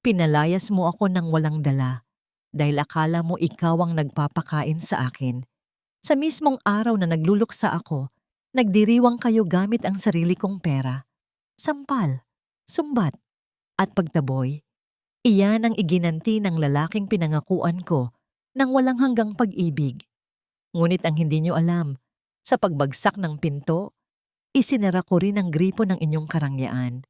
Pinalayas mo ako ng walang dala dahil akala mo ikaw ang nagpapakain sa akin. Sa mismong araw na nagluluksa ako, nagdiriwang kayo gamit ang sarili kong pera. Sampal, sumbat, at pagtaboy. Iyan ang iginanti ng lalaking pinangakuan ko ng walang hanggang pag-ibig. Ngunit ang hindi nyo alam, sa pagbagsak ng pinto, isinara ko rin ang gripo ng inyong karangyaan.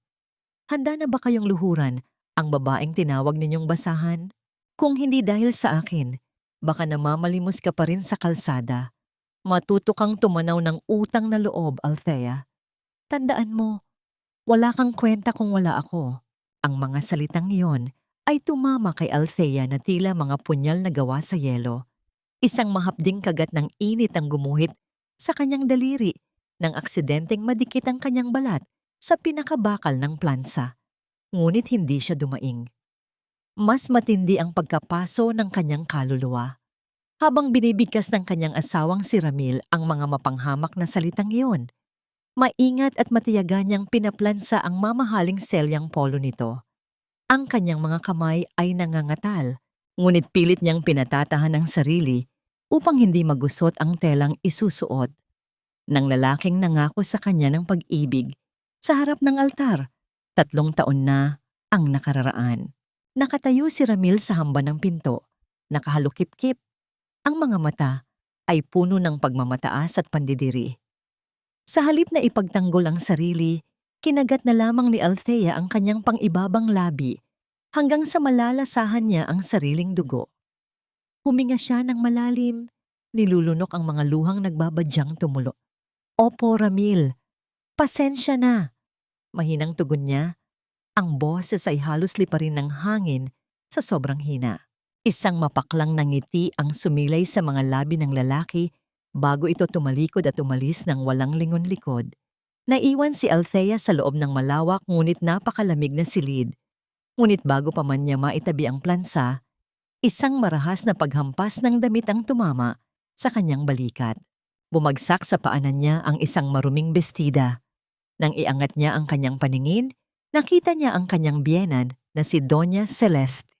Handa na ba kayong luhuran ang babaeng tinawag ninyong basahan? Kung hindi dahil sa akin, baka namamalimos ka pa rin sa kalsada. Matuto kang tumanaw ng utang na loob, Althea. Tandaan mo, wala kang kwenta kung wala ako. Ang mga salitang iyon ay tumama kay Althea na tila mga punyal na gawa sa yelo. Isang mahapding kagat ng init ang gumuhit sa kanyang daliri nang aksidenteng madikit ang kanyang balat sa pinakabakal ng plansa. Ngunit hindi siya dumaing. Mas matindi ang pagkapaso ng kanyang kaluluwa. Habang binibigkas ng kanyang asawang si Ramil ang mga mapanghamak na salitang iyon, maingat at matiyaga niyang pinaplansa ang mamahaling selyang polo nito. Ang kanyang mga kamay ay nangangatal, ngunit pilit niyang pinatatahan ang sarili upang hindi magusot ang telang isusuot ng lalaking nangako sa kanya ng pag-ibig sa harap ng altar. 3 taon na ang nakararaan. Nakatayo si Ramil sa hamba ng pinto, nakahalukip-kip. Ang mga mata ay puno ng pagmamataas at pandidiri. Sa halip na ipagtanggol ang sarili, kinagat na lamang ni Althea ang kanyang pang-ibabang labi hanggang sa malalasahan niya ang sariling dugo. Huminga siya ng malalim, nilulunok ang mga luhang nagbabadyang tumulo. Opo, Ramil, pasensya na. Mahinang tugon niya, ang boses ay halos liparin ng hangin sa sobrang hina. Isang mapaklang na ngiti ang sumilay sa mga labi ng lalaki bago ito tumalikod at umalis ng walang lingon-likod. Naiwan si Althea sa loob ng malawak ngunit napakalamig na silid. Ngunit bago pa man niya maitabi ang plansa, isang marahas na paghampas ng damit ang tumama sa kanyang balikat. Bumagsak sa paanan niya ang isang maruming bestida. Nang iangat niya ang kanyang paningin, nakita niya ang kanyang biyenan na si Doña Celeste.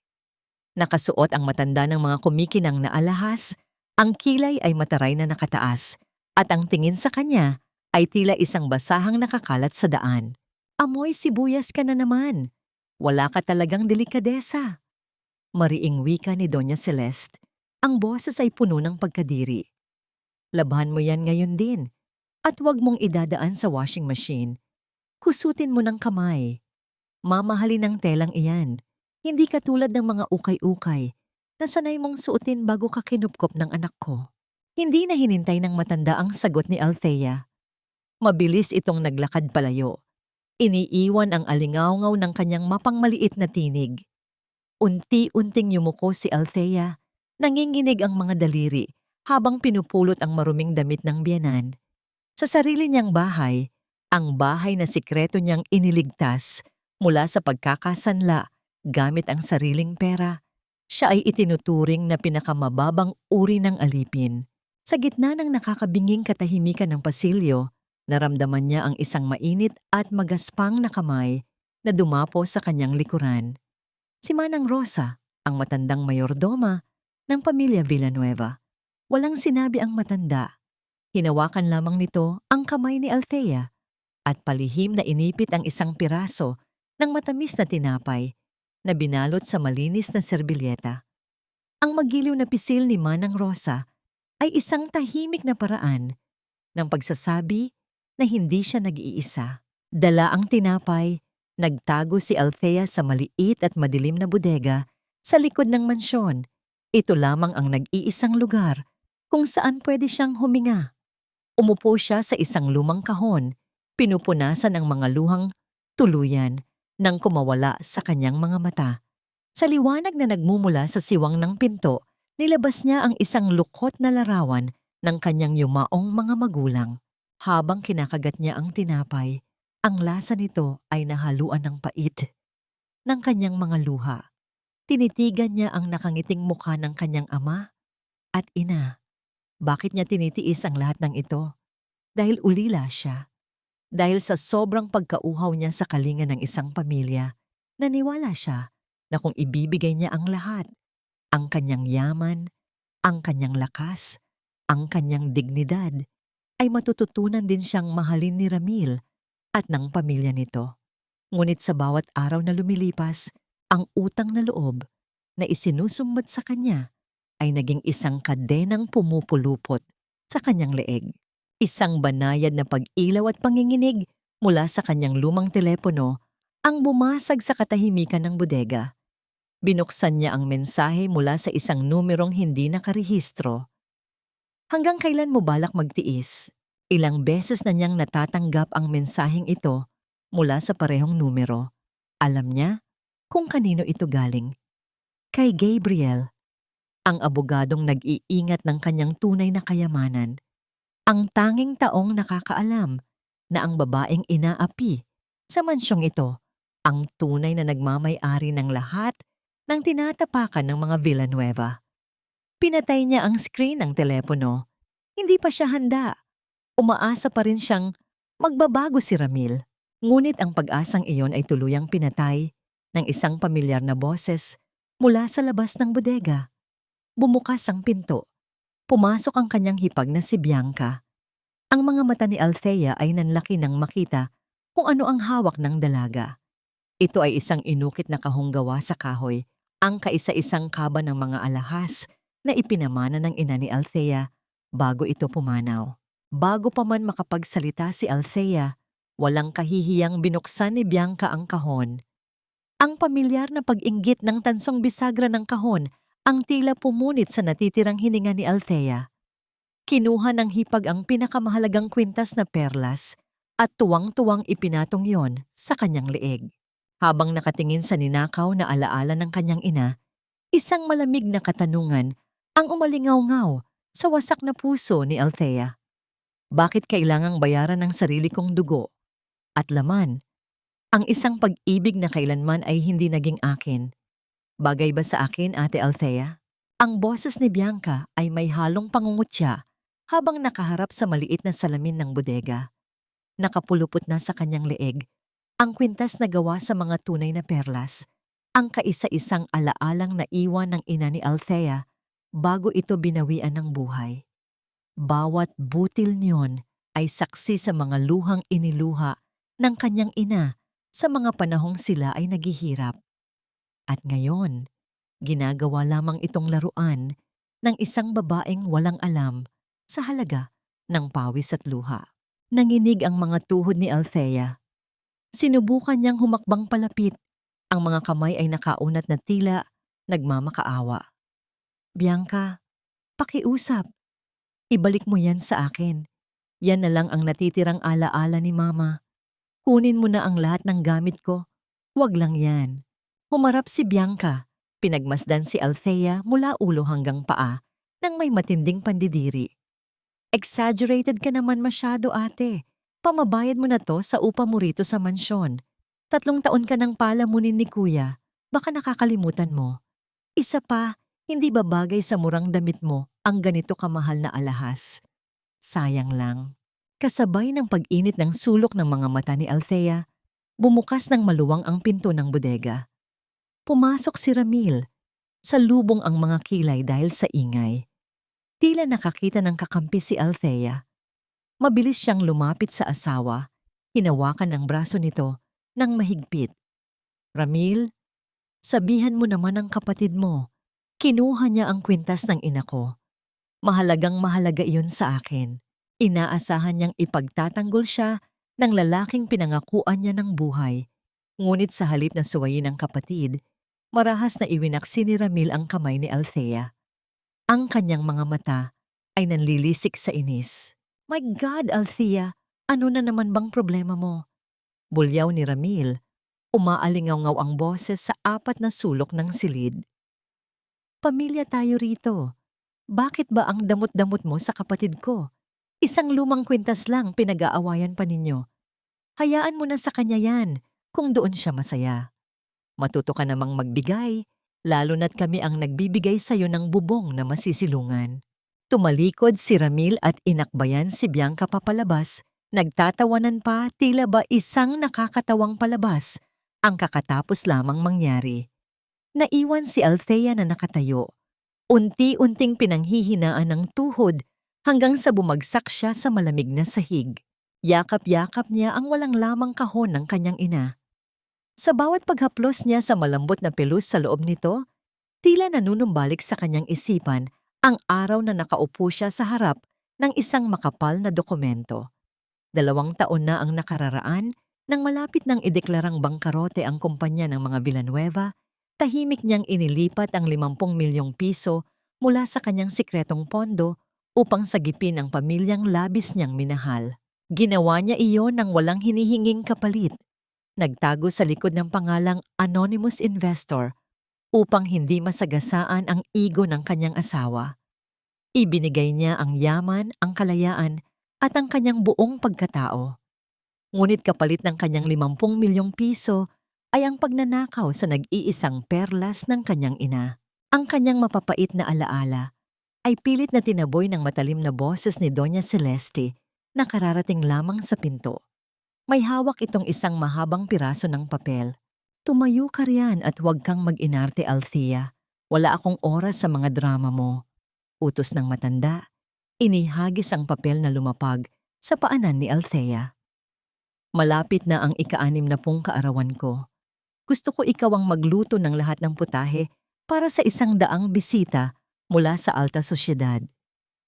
Nakasuot ang matanda ng mga kumikinang na alahas, ang kilay ay mataray na nakataas, at ang tingin sa kanya ay tila isang basahang nakakalat sa daan. Amoy sibuyas ka na naman. Wala ka talagang delikadesa. Mariing wika ni Doña Celeste. Ang boses ay puno ng pagkadiri. Labhan mo yan ngayon din, at huwag mong idadaan sa washing machine. Kusutin mo ng kamay. Mamahalin ng telang iyan. Hindi katulad ng mga ukay-ukay na sanay mong suotin bago ka kinupkop ng anak ko. Hindi na hinintay ng matanda ang sagot ni Althea. Mabilis itong naglakad palayo. Iniiwan ang alingawngaw ng kanyang mapangmaliit na tinig. Unti-unting yumuko si Althea, nanginginig ang mga daliri habang pinupulot ang maruming damit ng biyenan. Sa sarili niyang bahay, ang bahay na sikreto niyang iniligtas mula sa pagkakasanla gamit ang sariling pera, siya ay itinuturing na pinakamababang uri ng alipin. Sa gitna ng nakakabinging katahimikan ng pasilyo, naramdaman niya ang isang mainit at magaspang na kamay na dumapo sa kanyang likuran. Si Manang Rosa, ang matandang mayordoma ng pamilya Villanueva. Walang sinabi ang matanda. Hinawakan lamang nito ang kamay ni Althea at palihim na inipit ang isang piraso ng matamis na tinapay na binalot sa malinis na serbilyeta. Ang magiliw na pisil ni Manang Rosa ay isang tahimik na paraan ng pagsasabi na hindi siya nag-iisa. Dala ang tinapay, nagtago si Althea sa maliit at madilim na bodega sa likod ng mansyon. Ito lamang ang nag-iisang lugar kung saan pwede siyang huminga. Umupo siya sa isang lumang kahon, pinupunasan ng mga luhang tuluyan nang kumawala sa kanyang mga mata. Sa liwanag na nagmumula sa siwang ng pinto, nilabas niya ang isang lukot na larawan ng kanyang yumaong mga magulang. Habang kinakagat niya ang tinapay, ang lasa nito ay nahaluan ng pait ng kanyang mga luha. Tinitigan niya ang nakangiting mukha ng kanyang ama at ina. Bakit niya tinitiis ang lahat ng ito? Dahil ulila siya. Dahil sa sobrang pagkauhaw niya sa kalinga ng isang pamilya, naniwala siya na kung ibibigay niya ang lahat, ang kanyang yaman, ang kanyang lakas, ang kanyang dignidad, ay matututunan din siyang mahalin ni Ramil at ng pamilya nito. Ngunit sa bawat araw na lumilipas, ang utang na loob na isinusumbat sa kanya ay naging isang kadenang pumupulupot sa kanyang leeg. Isang banayad na pag-ilaw at panginginig mula sa kanyang lumang telepono ang bumasag sa katahimikan ng bodega. Binuksan niya ang mensahe mula sa isang numerong hindi nakarehistro. Hanggang kailan mo balak magtiis? Ilang beses na niyang natatanggap ang mensaheng ito mula sa parehong numero. Alam niya kung kanino ito galing. Kay Gabriel, ang abogadong nag-iingat ng kanyang tunay na kayamanan. Ang tanging taong nakakaalam na ang babaeng inaapi sa mansyong ito ang tunay na nagmamay-ari ng lahat ng tinatapakan ng mga Villanueva. Pinatay niya ang screen ng telepono. Hindi pa siya handa. Umaasa pa rin siyang magbabago si Ramil. Ngunit ang pag-asang iyon ay tuluyang pinatay ng isang pamilyar na boses mula sa labas ng bodega. Bumukas ang pinto. Pumasok ang kanyang hipag na si Bianca. Ang mga mata ni Althea ay nanlaki nang makita kung ano ang hawak ng dalaga. Ito ay isang inukit na kahong gawa sa kahoy, ang kaisa-isang kaba ng mga alahas na ipinamana ng ina ni Althea bago ito pumanaw. Bago pa man makapagsalita si Althea, walang kahihiyang binuksan ni Bianca ang kahon. Ang pamilyar na pag-inggit ng tansong bisagra ng kahon ang tila pumunit sa natitirang hininga ni Althea. Kinuha ng hipag ang pinakamahalagang kwintas na perlas at tuwang-tuwang ipinatong yon sa kanyang leeg. Habang nakatingin sa ninakaw na alaala ng kanyang ina, isang malamig na katanungan ang umalingaw-ngaw sa wasak na puso ni Althea. Bakit kailangang bayaran ng sarili kong dugo at laman ang isang pag-ibig na kailanman ay hindi naging akin? Bagay ba sa akin, Ate Althea? Ang boses ni Bianca ay may halong pangungutya habang nakaharap sa maliit na salamin ng bodega. Nakapulupot na sa kanyang leeg ang kwintas na gawa sa mga tunay na perlas, ang kaisa-isang alaalang naiwan ng ina ni Althea bago ito binawian ng buhay. Bawat butil niyon ay saksi sa mga luhang iniluha ng kanyang ina sa mga panahong sila ay naghihirap. At ngayon, ginagawa lamang itong laruan ng isang babaeng walang alam sa halaga ng pawis at luha. Nanginig ang mga tuhod ni Althea. Sinubukan niyang humakbang palapit. Ang mga kamay ay nakaunat na tila nagmamakaawa. Bianca, pakiusap. Ibalik mo yan sa akin. Yan na lang ang natitirang alaala ni Mama. Kunin mo na ang lahat ng gamit ko. Huwag lang yan. Humarap si Bianca. Pinagmasdan si Althea mula ulo hanggang paa nang may matinding pandidiri. Exaggerated ka naman masyado, ate. Pamabayad mo na to sa upa mo rito sa mansyon. 3 taon ka nang palamunin ni Kuya. Baka nakakalimutan mo. Isa pa, hindi babagay sa murang damit mo ang ganito kamahal na alahas. Sayang lang. Kasabay ng pag-init ng sulok ng mga mata ni Althea, bumukas ng maluwang ang pinto ng bodega. Pumasok si Ramil. Salubong ang mga kilay dahil sa ingay. Tila nakakita ng kakampi si Althea. Mabilis siyang lumapit sa asawa, hinawakan ang braso nito ng mahigpit. Ramil, sabihan mo naman ang kapatid mo. Kinuha niya ang kwintas ng ina ko. Mahalagang mahalaga iyon sa akin. Inaasahan niyang ipagtatanggol siya ng lalaking pinangakuan niya ng buhay. Ngunit sa halip na suwayin ng kapatid, marahas na iwinaksi ni Ramil ang kamay ni Althea. Ang kanyang mga mata ay nanlilisik sa inis. My God, Althea, ano na naman bang problema mo? Bulyaw ni Ramil. Umaalingaw-ngaw ang boses sa 4 na sulok ng silid. Pamilya tayo rito. Bakit ba ang damot-damot mo sa kapatid ko? Isang lumang kwintas lang pinag-aawayan pa ninyo. Hayaan mo na sa kanya yan kung doon siya masaya. Matuto ka namang magbigay, lalo na't kami ang nagbibigay sa'yo ng bubong na masisilungan. Tumalikod si Ramil at inakbayan si Bianca papalabas. Nagtatawanan pa, tila ba isang nakakatawang palabas ang kakatapos lamang mangyari. Naiwan si Althea na nakatayo. Unti-unting pinanghihinaan ng tuhod hanggang sa bumagsak siya sa malamig na sahig. Yakap-yakap niya ang walang lamang kahon ng kanyang ina. Sa bawat paghaplos niya sa malambot na pelus sa loob nito, tila nanunumbalik sa kanyang isipan ang araw na nakaupo siya sa harap ng isang makapal na dokumento. 2 taon na ang nakararaan nang malapit nang ideklarang bangkarote ang kumpanya ng mga Villanueva. Tahimik niyang inilipat ang 50 milyong piso mula sa kanyang sikretong pondo upang sagipin ang pamilyang labis niyang minahal. Ginawa niya iyon ng walang hinihinging kapalit. Nagtago sa likod ng pangalang Anonymous Investor upang hindi masagasaan ang ego ng kanyang asawa. Ibinigay niya ang yaman, ang kalayaan at ang kanyang buong pagkatao. Ngunit kapalit ng kanyang 50 milyong piso ay ang pagnanakaw sa nag-iisang perlas ng kanyang ina. Ang kanyang mapapait na alaala ay pilit na tinaboy ng matalim na boses ni Doña Celeste na kararating lamang sa pinto. May hawak itong isang mahabang piraso ng papel. Tumayo ka riyan at huwag kang mag-inarte, Althea. Wala akong oras sa mga drama mo. Utos ng matanda, inihagis ang papel na lumapag sa paanan ni Althea. Malapit na ang ika-60 kaarawan ko. Gusto ko ikaw ang magluto ng lahat ng putahe para sa 100 bisita mula sa alta sosyedad.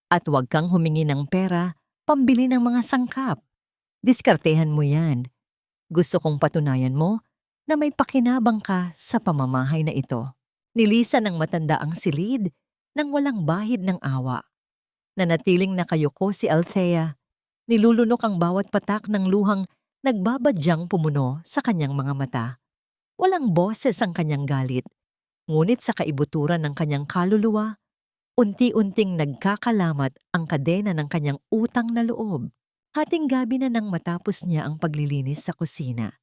At huwag kang humingi ng pera pambili ng mga sangkap. Diskartehan mo yan. Gusto kong patunayan mo na may pakinabang ka sa pamamahay na ito. Nilisan ng matanda ang silid nang walang bahid ng awa. Nanatiling nakayuko si Althea. Nilulunok ang bawat patak ng luhang nagbabadyang pumuno sa kanyang mga mata. Walang boses ang kanyang galit, ngunit sa kaibuturan ng kanyang kaluluwa, unti-unting nagkakalamat ang kadena ng kanyang utang na loob. Hating gabi na nang matapos niya ang paglilinis sa kusina.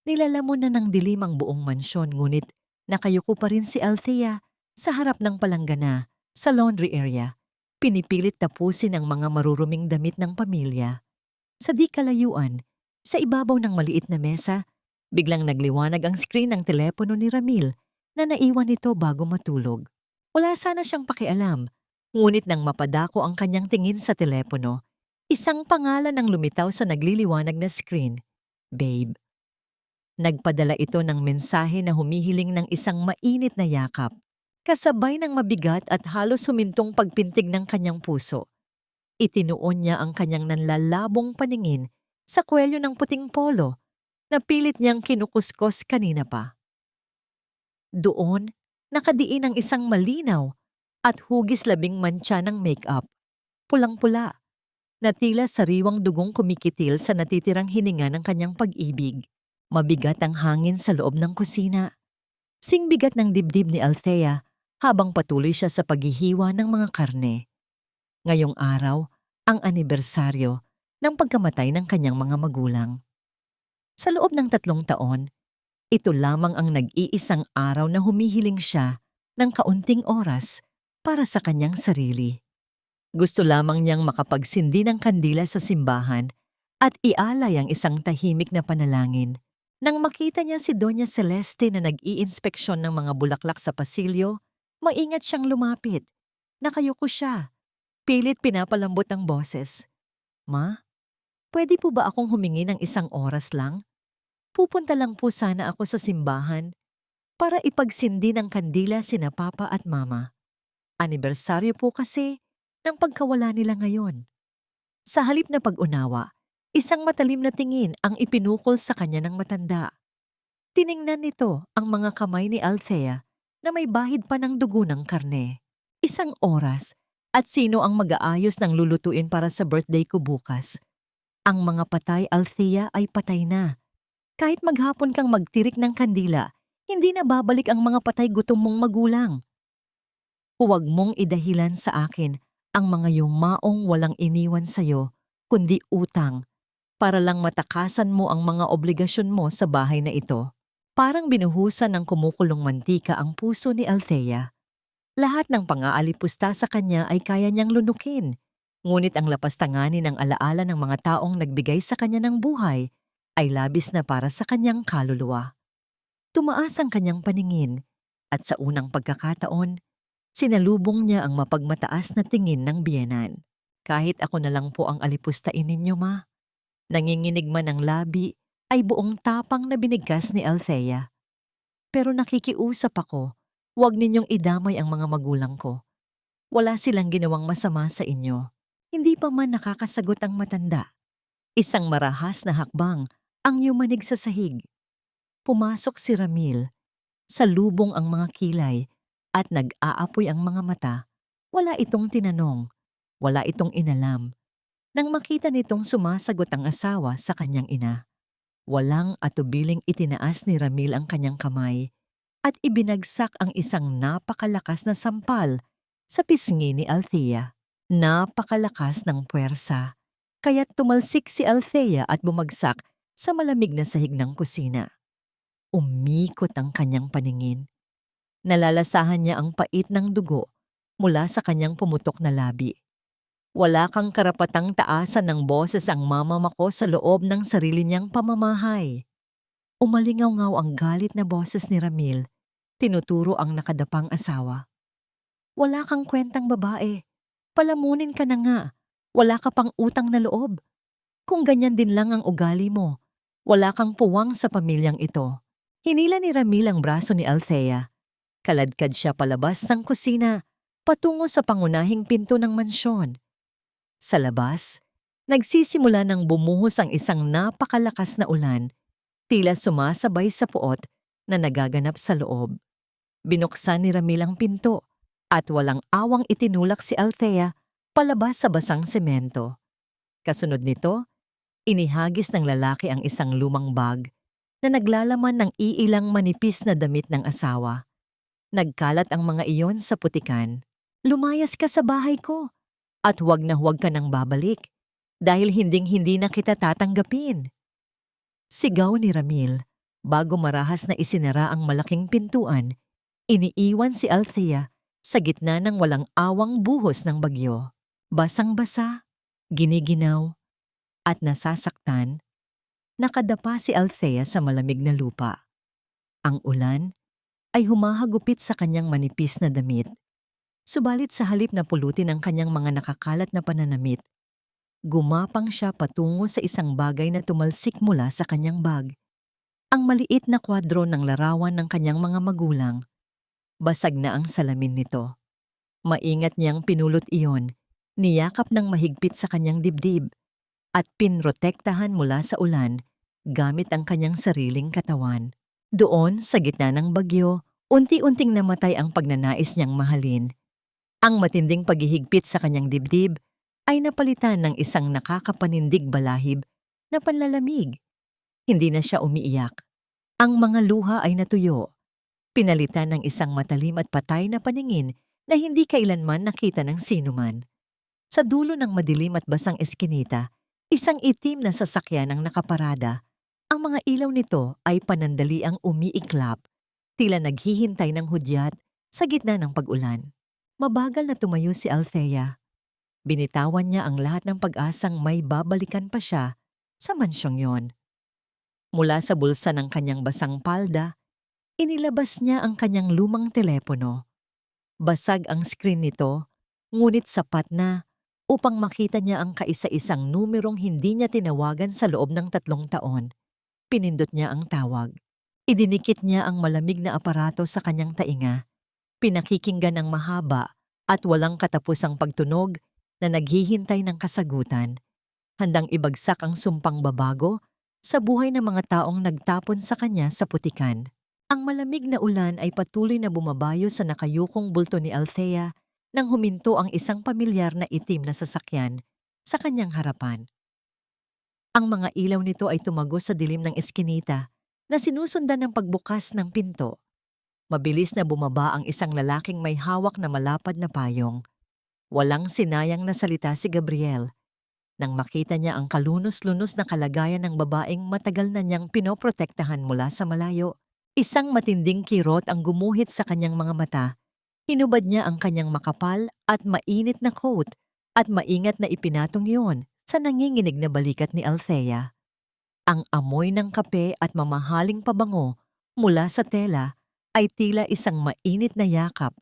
Nilalamon na ng dilim ang buong mansyon, ngunit nakayuko pa rin si Althea sa harap ng palanggana sa laundry area. Pinipilit tapusin ang mga maruruming damit ng pamilya. Sa di kalayuan, sa ibabaw ng maliit na mesa, biglang nagliwanag ang screen ng telepono ni Ramil na naiwan nito bago matulog. Wala sana siyang pakialam, ngunit nang mapadako ang kanyang tingin sa telepono, isang pangalan ang lumitaw sa nagliliwanag na screen. Babe. Nagpadala ito ng mensahe na humihiling ng isang mainit na yakap, kasabay ng mabigat at halos humintong pagpintig ng kanyang puso. Itinuon niya ang kanyang nanlalabong paningin sa kwelyo ng puting polo na pilit niyang kinukuskos kanina pa. Doon, nakadiin ang isang malinaw at hugis-labing mantsa ng make-up. Pulang-pula, na tila sariwang dugong kumikitil sa natitirang hininga ng kanyang pag-ibig. Mabigat ang hangin sa loob ng kusina. Singbigat ng dibdib ni Althea habang patuloy siya sa paghihiwa ng mga karne. Ngayong araw, ang anibersaryo ng pagkamatay ng kanyang mga magulang. Sa loob ng 3 taon, ito lamang ang nag-iisang araw na humihiling siya ng kaunting oras para sa kanyang sarili. Gusto lamang niyang makapagsindi ng kandila sa simbahan at ialay ang isang tahimik na panalangin. Nang makita niya si Doña Celeste na nag-iinspeksyon ng mga bulaklak sa pasilyo, maingat siyang lumapit. Nakayuko siya. Pilit pinapalambot ang boses. Ma, pwede po ba akong humingi ng 1 oras lang? Pupunta lang po sana ako sa simbahan para ipagsindi ng kandila sina Papa at Mama. Anibersaryo po kasi ng pagkawala nila ngayon. Sa halip na pag-unawa, isang matalim na tingin ang ipinukol sa kanya ng matanda. Tiningnan nito ang mga kamay ni Althea na may bahid pa ng dugo ng karne. 1 oras at sino ang mag-aayos ng lulutuin para sa birthday ko bukas? Ang mga patay, Althea, ay patay na. Kahit maghapon kang magtirik ng kandila, hindi na babalik ang mga patay gutom mong magulang. Huwag mong idahilan sa akin ang mga yumaong walang iniwan sa'yo, kundi utang, para lang matakasan mo ang mga obligasyon mo sa bahay na ito. Parang binuhusan ng kumukulong mantika ang puso ni Althea. Lahat ng pang-aalipusta sa kanya ay kaya niyang lunukin, ngunit ang lapastanganin ng alaala ng mga taong nagbigay sa kanya ng buhay ay labis na para sa kanyang kaluluwa. Tumaas ang kanyang paningin, At sa unang pagkakataon, sinalubong niya ang mapagmataas na tingin ng biyenan. Kahit ako na lang po ang alipustain ninyo, ma. Nanginginig man ang labi, ay buong tapang na binigkas ni Althea. Pero nakikiusap ako, huwag ninyong idamay ang mga magulang ko. Wala silang ginawang masama sa inyo. Hindi pa man nakakasagot ang matanda. Isang marahas na hakbang ang yumanig sa sahig. Pumasok si Ramil. Salubong ang mga kilay at nag-aapoy ang mga mata. Wala itong tinanong. Wala itong inalam. Nang makita nitong sumasagot ang asawa sa kanyang ina, walang atubiling itinaas ni Ramil ang kanyang kamay at ibinagsak ang isang napakalakas na sampal sa pisngi ni Althea. Napakalakas ng puwersa, kaya't tumalsik si Althea at bumagsak sa malamig na sahig ng kusina. Umikot ang kanyang paningin. Nalalasahan niya ang pait ng dugo mula sa kanyang pumutok na labi. Wala kang karapatang taasan ng boses ang mama ko sa loob ng sarili niyang pamamahay. Umalingaw-ngaw ang galit na boses ni Ramil. Tinuturo ang nakadapang asawa. Wala kang kwentang babae. Palamunin ka na nga. Wala ka pang utang na loob. Kung ganyan din lang ang ugali mo, wala kang puwang sa pamilyang ito. Hinila ni Ramil ang braso ni Althea. Kaladkad siya palabas ng kusina, patungo sa pangunahing pinto ng mansyon. Sa labas, nagsisimula ng bumuhos ang isang napakalakas na ulan, tila sumasabay sa puot na nagaganap sa loob. Binuksan ni Ramil ang pinto at walang awang itinulak si Althea palabas sa basang semento. Kasunod nito, inihagis ng lalaki ang isang lumang bag na naglalaman ng iilang manipis na damit ng asawa. Nagkalat ang mga iyon sa putikan. Lumayas ka sa bahay ko at huwag na huwag ka nang babalik dahil hinding-hindi na kita tatanggapin. Sigaw ni Ramil bago marahas na isinara ang malaking pintuan. Iniiwan si Althea sa gitna ng walang awang buhos ng bagyo. Basang-basa, giniginaw, at nasasaktan, nakadapa si Althea sa malamig na lupa. Ang ulan ay humahagupit sa kanyang manipis na damit. Subalit sa halip na pulutin ang kanyang mga nakakalat na pananamit, gumapang siya patungo sa isang bagay na tumalsik mula sa kanyang bag. Ang maliit na kwadro ng larawan ng kanyang mga magulang. Basag na ang salamin nito. Maingat niyang pinulot iyon, niyakap ng mahigpit sa kanyang dibdib, at pinrotektahan mula sa ulan gamit ang kanyang sariling katawan. Doon, sa gitna ng bagyo, unti-unting namatay ang pagnanais niyang mahalin. Ang matinding paghihigpit sa kanyang dibdib ay napalitan ng isang nakakapanindig balahib na panlalamig. Hindi na siya umiiyak. Ang mga luha ay natuyo. Pinalitan ng isang matalim at patay na paningin na hindi kailanman nakita ng sinuman. Sa dulo ng madilim at basang eskinita, isang itim na sasakyan ang nakaparada. Ang mga ilaw nito ay panandaliang umiiklap, tila naghihintay ng hudyat sa gitna ng pag-ulan. Mabagal na tumayo si Althea. Binitawan niya ang lahat ng pag-asang may babalikan pa siya sa mansyong yon. Mula sa bulsa ng kanyang basang palda, inilabas niya ang kanyang lumang telepono. Basag ang screen nito, ngunit sapat na upang makita niya ang kaisa-isang numerong hindi niya tinawagan sa loob ng 3 taon. Pinindot niya ang tawag. Idinikit niya ang malamig na aparato sa kanyang tainga. Pinakikinggan ang mahaba at walang katapusang pagtunog na naghihintay ng kasagutan. Handang ibagsak ang sumpang babago sa buhay ng mga taong nagtapon sa kanya sa putikan. Ang malamig na ulan ay patuloy na bumabayo sa nakayukong bulto ni Althea nang huminto ang isang pamilyar na itim na sasakyan sa kanyang harapan. Ang mga ilaw nito ay tumago sa dilim ng eskinita na sinusundan ng pagbukas ng pinto. Mabilis na bumaba ang isang lalaking may hawak na malapad na payong. Walang sinayang na salita si Gabriel. Nang makita niya ang kalunos-lunos na kalagayan ng babaeng matagal na niyang pinoprotektahan mula sa malayo, isang matinding kirot ang gumuhit sa kanyang mga mata. Hinubad niya ang kanyang makapal at mainit na coat at maingat na ipinatong yon sa nanginginig na balikat ni Althea. Ang amoy ng kape at mamahaling pabango mula sa tela ay tila isang mainit na yakap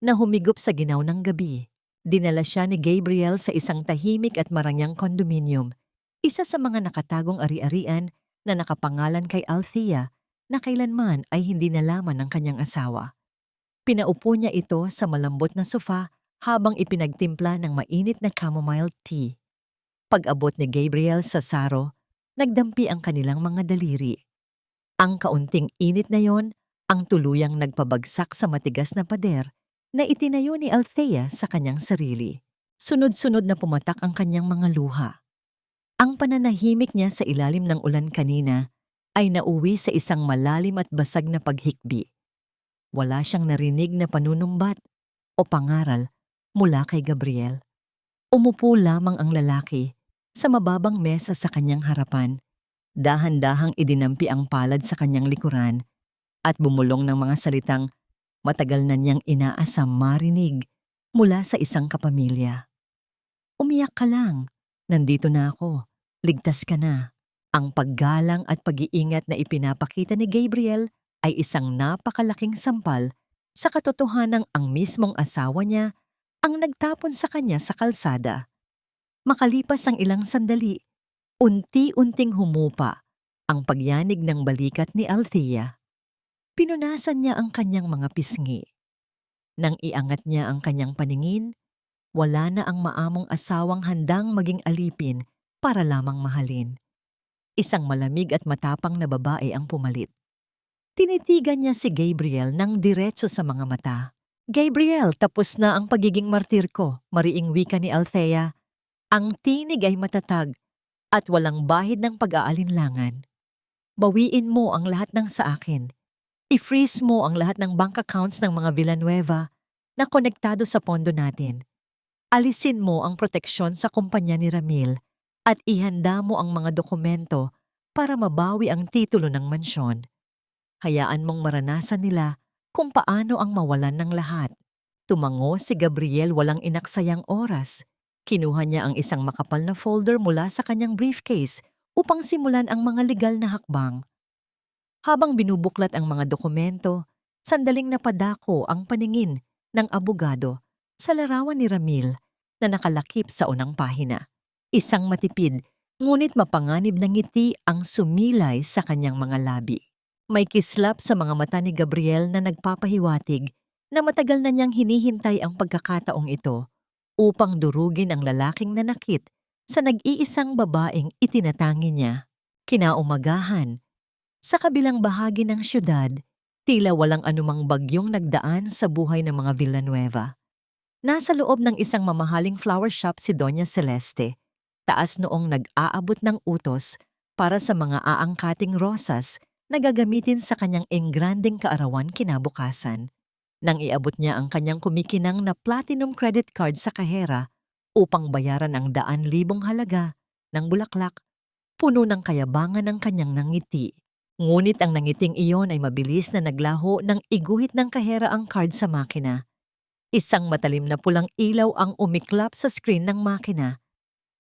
na humigop sa ginaw ng gabi. Dinala siya ni Gabriel sa isang tahimik at marangyang kondominium, isa sa mga nakatagong ari-arian na nakapangalan kay Althea na kailanman ay hindi nalaman ng kanyang asawa. Pinaupo niya ito sa malambot na sofa habang ipinagtimpla ng mainit na chamomile tea. Pag-abot ni Gabriel sa saro, nagdampi ang kanilang mga daliri. Ang kaunting init na yon ang tuluyang nagpabagsak sa matigas na pader na itinayo ni Althea sa kanyang sarili. Sunod-sunod na pumatak ang kanyang mga luha. Ang pananahimik niya sa ilalim ng ulan kanina ay nauwi sa isang malalim at basag na paghikbi. Wala siyang narinig na panunumbat o pangaral mula kay Gabriel. Umupo lamang ang lalaki sa mababang mesa sa kanyang harapan. Dahan-dahang idinampi ang palad sa kanyang likuran at bumulong ng mga salitang matagal na niyang inaasam marinig mula sa isang kapamilya. Umiyak ka lang. Nandito na ako. Ligtas ka na. Ang paggalang at pag-iingat na ipinapakita ni Gabriel ay isang napakalaking sampal sa katotohanang ang mismong asawa niya ang nagtapon sa kanya sa kalsada. Makalipas ang ilang sandali, unti-unting humupa ang pagyanig ng balikat ni Althea. Pinunasan niya ang kanyang mga pisngi. Nang iangat niya ang kanyang paningin, wala na ang maamong asawang handang maging alipin para lamang mahalin. Isang malamig at matapang na babae ang pumalit. Tinitigan niya si Gabriel ng diretso sa mga mata. Gabriel, tapos na ang pagiging martir ko, mariing wika ni Althea. Ang tinig ay matatag at walang bahid ng pag-aalinlangan. Bawiin mo ang lahat ng sa akin. I-freeze mo ang lahat ng bank accounts ng mga Villanueva na konektado sa pondo natin. Alisin mo ang proteksyon sa kumpanya ni Ramil at ihanda mo ang mga dokumento para mabawi ang titulo ng mansyon. Hayaan mong maranasan nila kung paano ang mawalan ng lahat. Tumango si Gabriel walang inaksayang oras. Kinuha niya ang isang makapal na folder mula sa kanyang briefcase upang simulan ang mga legal na hakbang. Habang binubuklat ang mga dokumento, sandaling napadako ang paningin ng abogado sa larawan ni Ramil na nakalakip sa unang pahina. Isang matipid, ngunit mapanganib na ngiti ang sumilay sa kanyang mga labi. May kislap sa mga mata ni Gabriel na nagpapahiwatig na matagal na niyang hinihintay ang pagkakataong ito upang durugin ang lalaking nanakit sa nag-iisang babaeng itinatangi niya. Kinaumagahan, sa kabilang bahagi ng syudad, tila walang anumang bagyong nagdaan sa buhay ng mga Villanueva. Nasa loob ng isang mamahaling flower shop si Doña Celeste, taas noong nag-aabot ng utos para sa mga aangkating rosas na gagamitin sa kanyang engranding kaarawan kinabukasan. Nang iabot niya ang kanyang kumikinang na platinum credit card sa kahera upang bayaran ang 100,000 halaga ng bulaklak, puno ng kayabangan ng kanyang nangiti. Ngunit ang nangiting iyon ay mabilis na naglaho nang iguhit ng kahera ang card sa makina. Isang matalim na pulang ilaw ang umiklap sa screen ng makina,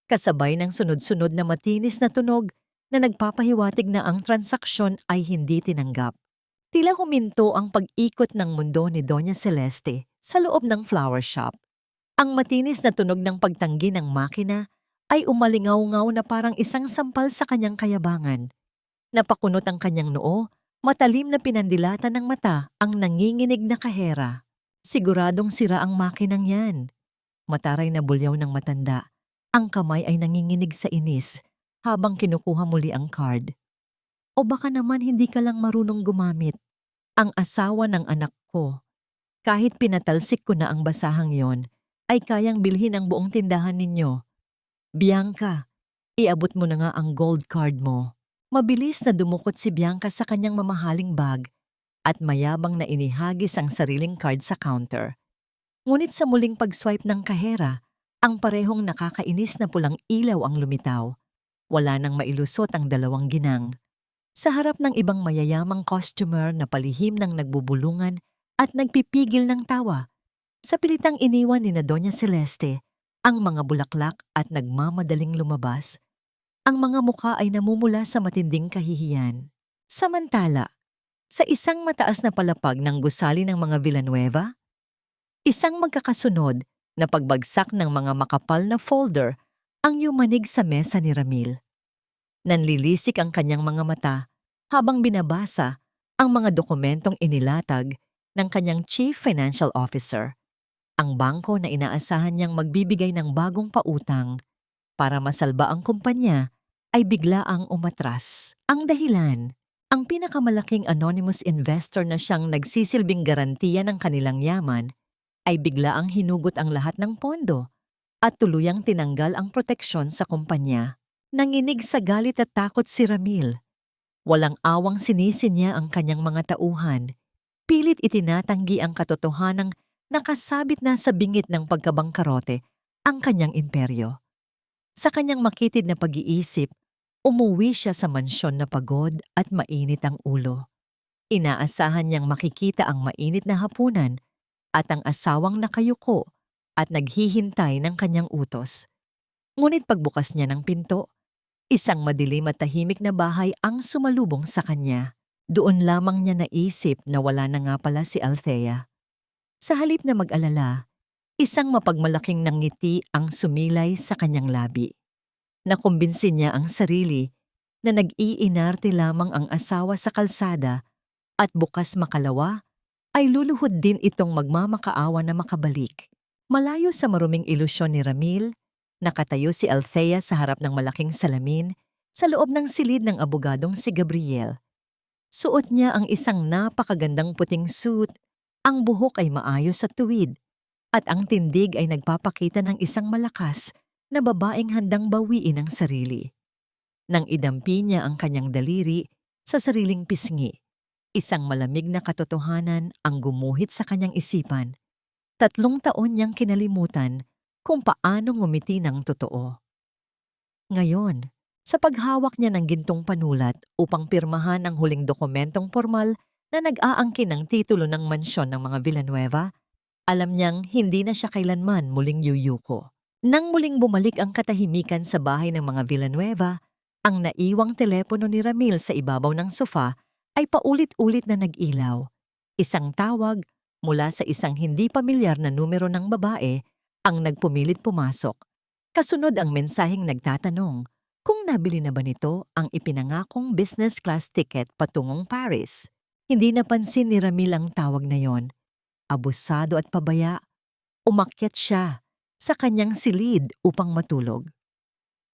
kasabay ng sunod-sunod na matinis na tunog na nagpapahiwatig na ang transaksyon ay hindi tinanggap. Tila huminto ang pag-ikot ng mundo ni Doña Celeste sa loob ng flower shop. Ang matinis na tunog ng pagtanggi ng makina ay umalingaw-ngaw na parang isang sampal sa kanyang kayabangan. Napakunot ang kanyang noo, matalim na pinandilatan ng mata ang nanginginig na kahera. Siguradong sira ang makinang yan. Mataray na bulyaw ng matanda. Ang kamay ay nanginginig sa inis habang kinukuha muli ang card. O baka naman hindi ka lang marunong gumamit. Ang asawa ng anak ko. Kahit pinatalsik ko na ang basahang yon, ay kayang bilhin ang buong tindahan ninyo. Bianca, iabot mo na nga ang gold card mo. Mabilis na dumukot si Bianca sa kanyang mamahaling bag at mayabang na inihagis ang sariling card sa counter. Ngunit sa muling pag-swipe ng kahera, ang parehong nakakainis na pulang ilaw ang lumitaw. Wala nang mailusot ang dalawang ginang. Sa harap ng ibang mayayamang customer na palihim ng nagbubulungan at nagpipigil ng tawa, sa pilitang iniwan ni na Doña Celeste ang mga bulaklak at nagmamadaling lumabas. Ang mga mukha ay namumula sa matinding kahihiyan. Samantala, Sa isang mataas na palapag ng gusali ng mga Villanueva, isang magkakasunod na pagbagsak ng mga makapal na folder ang yumanig sa mesa ni Ramil. Nanlilisik ang kanyang mga mata habang binabasa ang mga dokumentong inilatag ng kanyang Chief Financial Officer, ang bangko na inaasahan niyang magbibigay ng bagong pautang para masalba ang kumpanya ay biglaang umatras. Ang dahilan, ang pinakamalaking anonymous investor na siyang nagsisilbing garantiya ng kanilang yaman ay biglaang hinugot ang lahat ng pondo at tuluyang tinanggal ang proteksyon sa kumpanya. Nanginig sa galit at takot si Ramil. Walang awang sinisi niya ang kanyang mga tauhan. Pilit itinatanggi ang katotohanang nakasabit na sa bingit ng pagkabangkarote ang kanyang imperyo. Sa kanyang makitid na pag-iisip, umuwi siya sa mansyon na pagod at mainit ang ulo. Inaasahan niyang makikita ang mainit na hapunan at ang asawang nakayuko at naghihintay ng kanyang utos. Ngunit pagbukas niya ng pinto, isang madilim at tahimik na bahay ang sumalubong sa kanya. Doon lamang niya naisip na wala na nga pala si Althea. Sa halip na mag-alala, isang mapagmalaking nangiti ang sumilay sa kanyang labi. Nakumbinsin niya ang sarili na nag-iinarte lamang ang asawa sa kalsada at bukas makalawa ay luluhod din itong magmamakaawa na makabalik. Malayo sa maruming ilusyon ni Ramil, nakatayo si Althea sa harap ng malaking salamin sa loob ng silid ng abogadong si Gabriel. Suot niya ang isang napakagandang puting suit, ang buhok ay maayos at tuwid, at ang tindig ay nagpapakita ng isang malakas na babaeng handang bawiin ang sarili. Nang idampi niya ang kanyang daliri sa sariling pisngi, isang malamig na katotohanan ang gumuhit sa kanyang isipan. 3 taon niyang kinalimutan kung paano ngumiti ng totoo. Ngayon, sa paghawak niya ng gintong panulat upang pirmahan ang huling dokumentong formal na nag-aangkin ng titulo ng mansyon ng mga Villanueva, alam niyang hindi na siya kailanman muling yuyuko. Nang muling bumalik ang katahimikan sa bahay ng mga Villanueva, ang naiwang telepono ni Ramil sa ibabaw ng sofa ay paulit-ulit na nag-ilaw. Isang tawag mula sa isang hindi pamilyar na numero ng babae ang nagpumilit pumasok. Kasunod ang mensaheng nagtatanong kung nabili na ba nito ang ipinangakong business class ticket patungong Paris. Hindi napansin ni Ramil ang tawag na yon. Abusado at pabaya, umakyat siya sa kanyang silid upang matulog.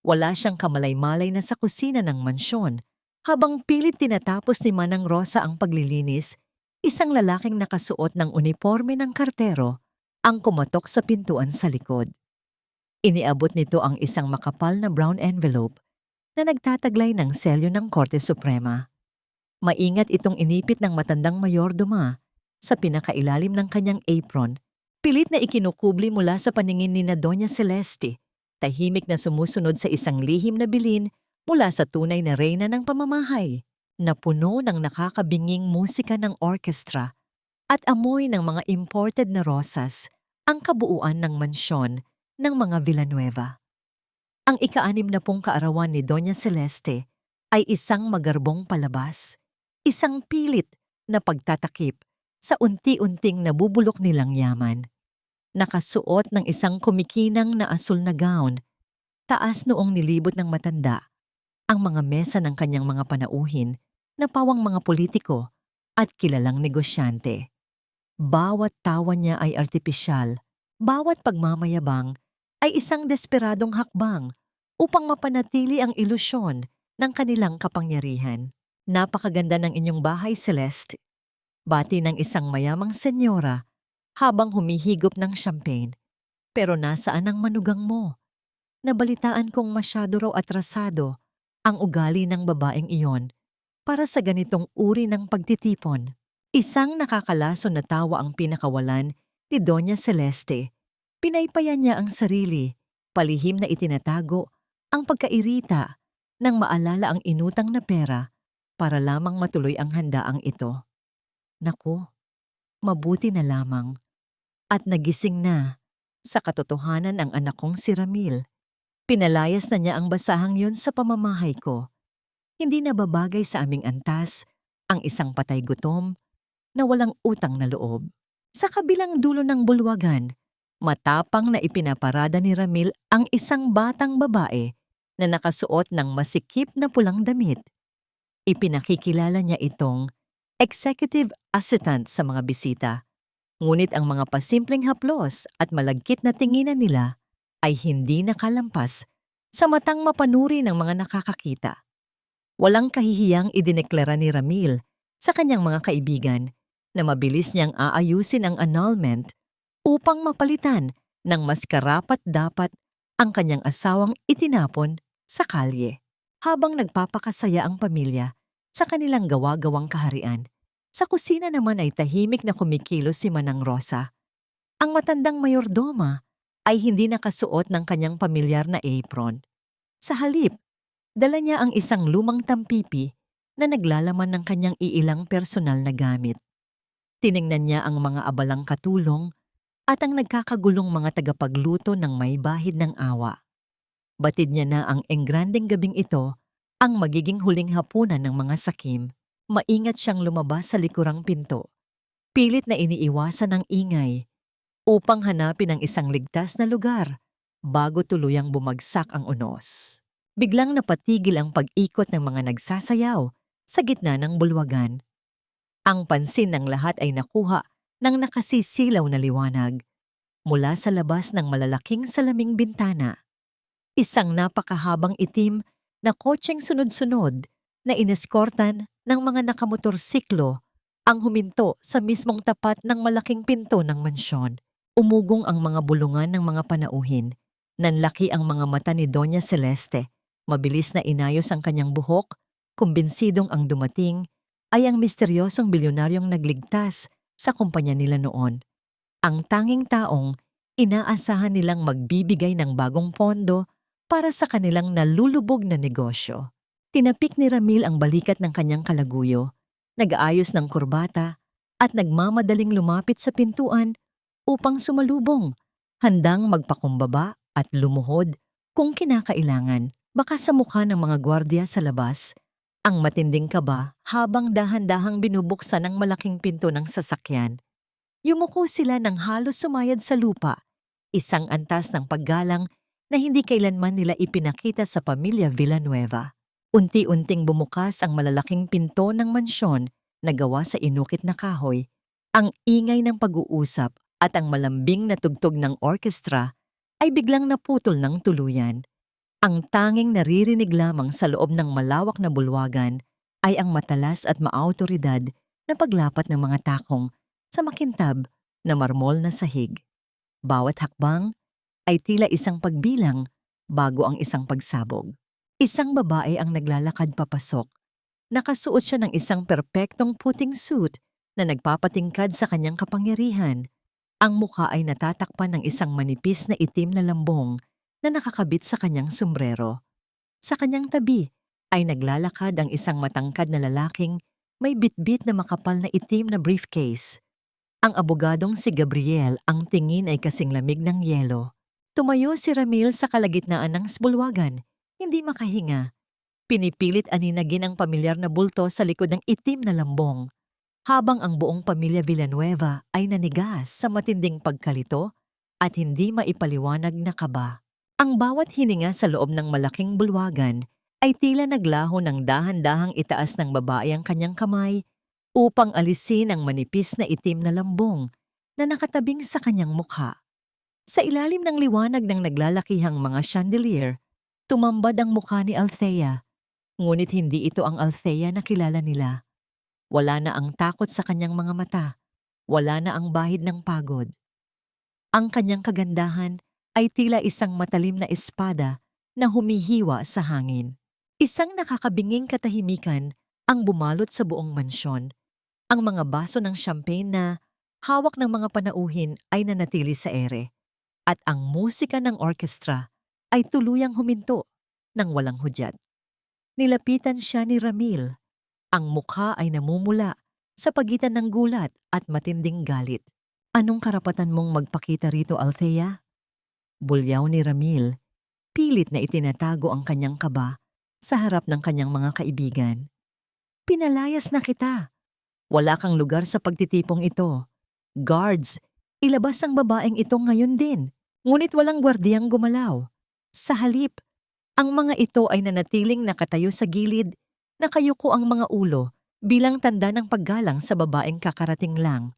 Wala siyang kamalay-malay na sa kusina ng mansyon. Habang pilit tinatapos ni Manang Rosa ang paglilinis, isang lalaking nakasuot ng uniforme ng kartero ang kumatok sa pintuan sa likod. Iniabot nito ang isang makapal na brown envelope na nagtataglay ng selyo ng Korte Suprema. Maingat itong inipit ng matandang mayordoma sa pinakailalim ng kanyang apron. Pilit na ikinukubli mula sa paningin ni na Doña Celeste, tahimik na sumusunod sa isang lihim na bilin mula sa tunay na reyna ng pamamahay, na puno ng nakakabinging musika ng orkestra at amoy ng mga imported na rosas, ang kabuuan ng mansyon ng mga Villanueva. Ang ika-60 kaarawan ni Doña Celeste ay isang magarbong palabas, isang pilit na pagtatakip sa unti-unting nabubulok nilang yaman. Nakasuot ng isang kumikinang na asul na gown, taas noong nilibot ng matanda ang mga mesa ng kanyang mga panauhin na pawang mga politiko at kilalang negosyante. Bawat tawa niya ay artipisyal, bawat pagmamayabang ay isang desperadong hakbang upang mapanatili ang ilusyon ng kanilang kapangyarihan. Napakaganda ng inyong bahay, Celeste. Bati ng isang mayamang senyora habang humihigop ng champagne. Pero nasaan ang manugang mo? Nabalitaan kong masyado raw atrasado ang ugali ng babaeng iyon para sa ganitong uri ng pagtitipon. Isang nakakalason na tawa ang pinakawalan ni Doña Celeste. Pinaypayan niya ang sarili, palihim na itinatago ang pagkairita nang maalala ang inutang na pera para lamang matuloy ang handaang ito. Naku, mabuti na lamang at nagising na sa katotohanan ang anak kong si Ramil. Pinalayas na niya ang basahang yun sa pamamahay ko. Hindi na babagay sa aming antas ang isang patay gutom na walang utang na loob. Sa kabilang dulo ng bulwagan, matapang na ipinaparada ni Ramil ang isang batang babae na nakasuot ng masikip na pulang damit. Ipinakikilala niya itong executive assistant sa mga bisita. Ngunit ang mga pasimpleng haplos at malagkit na tinginan nila ay hindi nakalampas sa matang mapanuri ng mga nakakakita. Walang kahihiyang idineklara ni Ramil sa kanyang mga kaibigan na mabilis niyang aayusin ang annulment upang mapalitan ng mas karapat-dapat ang kanyang asawang itinapon sa kalye. Habang nagpapakasaya ang pamilya sa kanilang gawa-gawang kaharian, sa kusina naman ay tahimik na kumikilos si Manang Rosa. Ang matandang mayordoma ay hindi nakasuot ng kanyang pamilyar na apron. Sa halip, dala niya ang isang lumang tampipi na naglalaman ng kanyang iilang personal na gamit. Tiningnan niya ang mga abalang katulong at ang nagkakagulong mga tagapagluto ng may bahid ng awa. Batid niya na ang engrandeng gabing ito ang magiging huling hapunan ng mga sakim. Maingat siyang lumabas sa likurang pinto. Pilit na iniiwasan ang ingay upang hanapin ang isang ligtas na lugar bago tuluyang bumagsak ang unos. Biglang napatigil ang pag-ikot ng mga nagsasayaw sa gitna ng bulwagan. Ang pansin ng lahat ay nakuha ng nakasisilaw na liwanag mula sa labas ng malalaking salaming bintana. Isang napakahabang itim na kotseng sunod-sunod na ineskortan ng mga nakamotorsiklo ang huminto sa mismong tapat ng malaking pinto ng mansyon. Umugong ang mga bulungan ng mga panauhin. Nanlaki ang mga mata ni Doña Celeste. Mabilis na inayos ang kanyang buhok, kumbinsidong ang dumating ay ang misteryosong bilyonaryong nagligtas sa kumpanya nila noon. Ang tanging taong inaasahan nilang magbibigay ng bagong pondo para sa kanilang nalulubog na negosyo. Tinapik ni Ramil ang balikat ng kanyang kalaguyo, nag-aayos ng kurbata at nagmamadaling lumapit sa pintuan upang sumalubong, handang magpakumbaba at lumuhod kung kinakailangan. Baka sa mukha ng mga gwardiya sa labas, ang matinding kaba habang dahan-dahang binubuksan ang malaking pinto ng sasakyan. Yumuko sila ng halos sumayad sa lupa, isang antas ng paggalang na hindi kailanman nila ipinakita sa pamilya Villanueva. Unti-unting bumukas ang malalaking pinto ng mansyon na gawa sa inukit na kahoy. Ang ingay ng pag-uusap at ang malambing na tugtog ng orkestra ay biglang naputol ng tuluyan. Ang tanging naririnig lamang sa loob ng malawak na bulwagan ay ang matalas at maautoridad na paglapat ng mga takong sa makintab na marmol na sahig. Bawat hakbang ay tila isang pagbilang bago ang isang pagsabog. Isang babae ang naglalakad papasok. Nakasuot siya ng isang perpektong puting suit na nagpapatingkad sa kanyang kapangyarihan. Ang mukha ay natatakpan ng isang manipis na itim na lambong na nakakabit sa kanyang sombrero. Sa kanyang tabi ay naglalakad ang isang matangkad na lalaking may bitbit na makapal na itim na briefcase. Ang abogadong si Gabriel, ang tingin ay kasing lamig ng yelo. Tumayo si Ramil sa kalagitnaan ng bulwagan, hindi makahinga. Pinipilit aninagin ang pamilyar na bulto sa likod ng itim na lambong, habang ang buong pamilya Villanueva ay nanigas sa matinding pagkalito at hindi maipaliwanag na kaba. Ang bawat hininga sa loob ng malaking bulwagan ay tila naglaho ng dahan-dahang itaas ng babae ang kanyang kamay upang alisin ang manipis na itim na lambong na nakatabing sa kanyang mukha. Sa ilalim ng liwanag ng naglalakihang mga chandelier, tumambad ang mukha ni Althea, ngunit hindi ito ang Althea na kilala nila. Wala na ang takot sa kanyang mga mata, wala na ang bahid ng pagod. Ang kanyang kagandahan ay tila isang matalim na espada na humihiwa sa hangin. Isang nakakabinging katahimikan ang bumalot sa buong mansyon. Ang mga baso ng champagne na hawak ng mga panauhin ay nanatili sa ere, at ang musika ng orkestra ay tuluyang huminto ng walang hudyat. Nilapitan siya ni Ramil. Ang mukha ay namumula sa pagitan ng gulat at matinding galit. Anong karapatan mong magpakita rito, Althea? Bulyaw ni Ramil, pilit na itinatago ang kanyang kaba sa harap ng kanyang mga kaibigan. Pinalayas na kita. Wala kang lugar sa pagtitipong ito. Guards, ilabas ang babaeng ito ngayon din. Ngunit walang gwardiyang gumalaw. Sa halip, ang mga ito ay nanatiling nakatayo sa gilid, nakayuko ang mga ulo bilang tanda ng paggalang sa babaeng kakarating lang.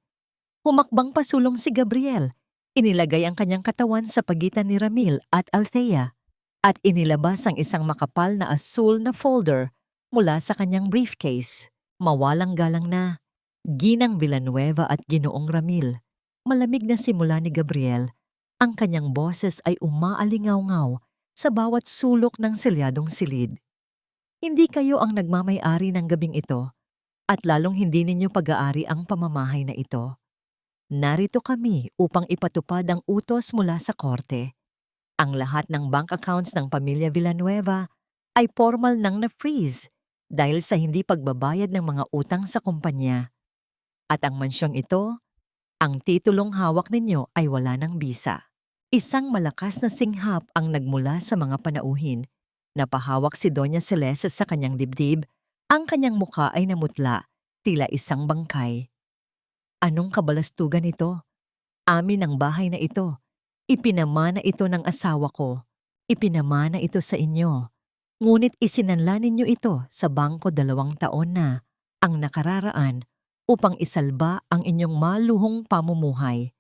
Humakbang pasulong si Gabriel. Inilagay ang kanyang katawan sa pagitan ni Ramil at Althea at inilabas ang isang makapal na asul na folder mula sa kanyang briefcase. Mawalang galang na. Ginang Villanueva at Ginoong Ramil. Malamig na simula ni Gabriel. Ang kanyang boses ay umaalingaw-ngaw sa bawat sulok ng selyadong silid. Hindi kayo ang nagmamay-ari ng gabing ito at lalong hindi ninyo pag-aari ang pamamahay na ito. Narito kami upang ipatupad ang utos mula sa korte. Ang lahat ng bank accounts ng pamilya Villanueva ay formal nang na-freeze dahil sa hindi pagbabayad ng mga utang sa kumpanya. At ang mansyong ito, ang titulong hawak ninyo ay wala ng bisa. Isang malakas na singhap ang nagmula sa mga panauhin. Napahawak si Doña Celeste sa kanyang dibdib, ang kanyang mukha ay namutla, tila isang bangkay. Anong kabalastugan ito? Amin ang bahay na ito. Ipinamana ito ng asawa ko. Ipinamana ito sa inyo. Ngunit isinanla ninyo ito sa bangko 2 taon na ang nakararaan upang isalba ang inyong maluhong pamumuhay.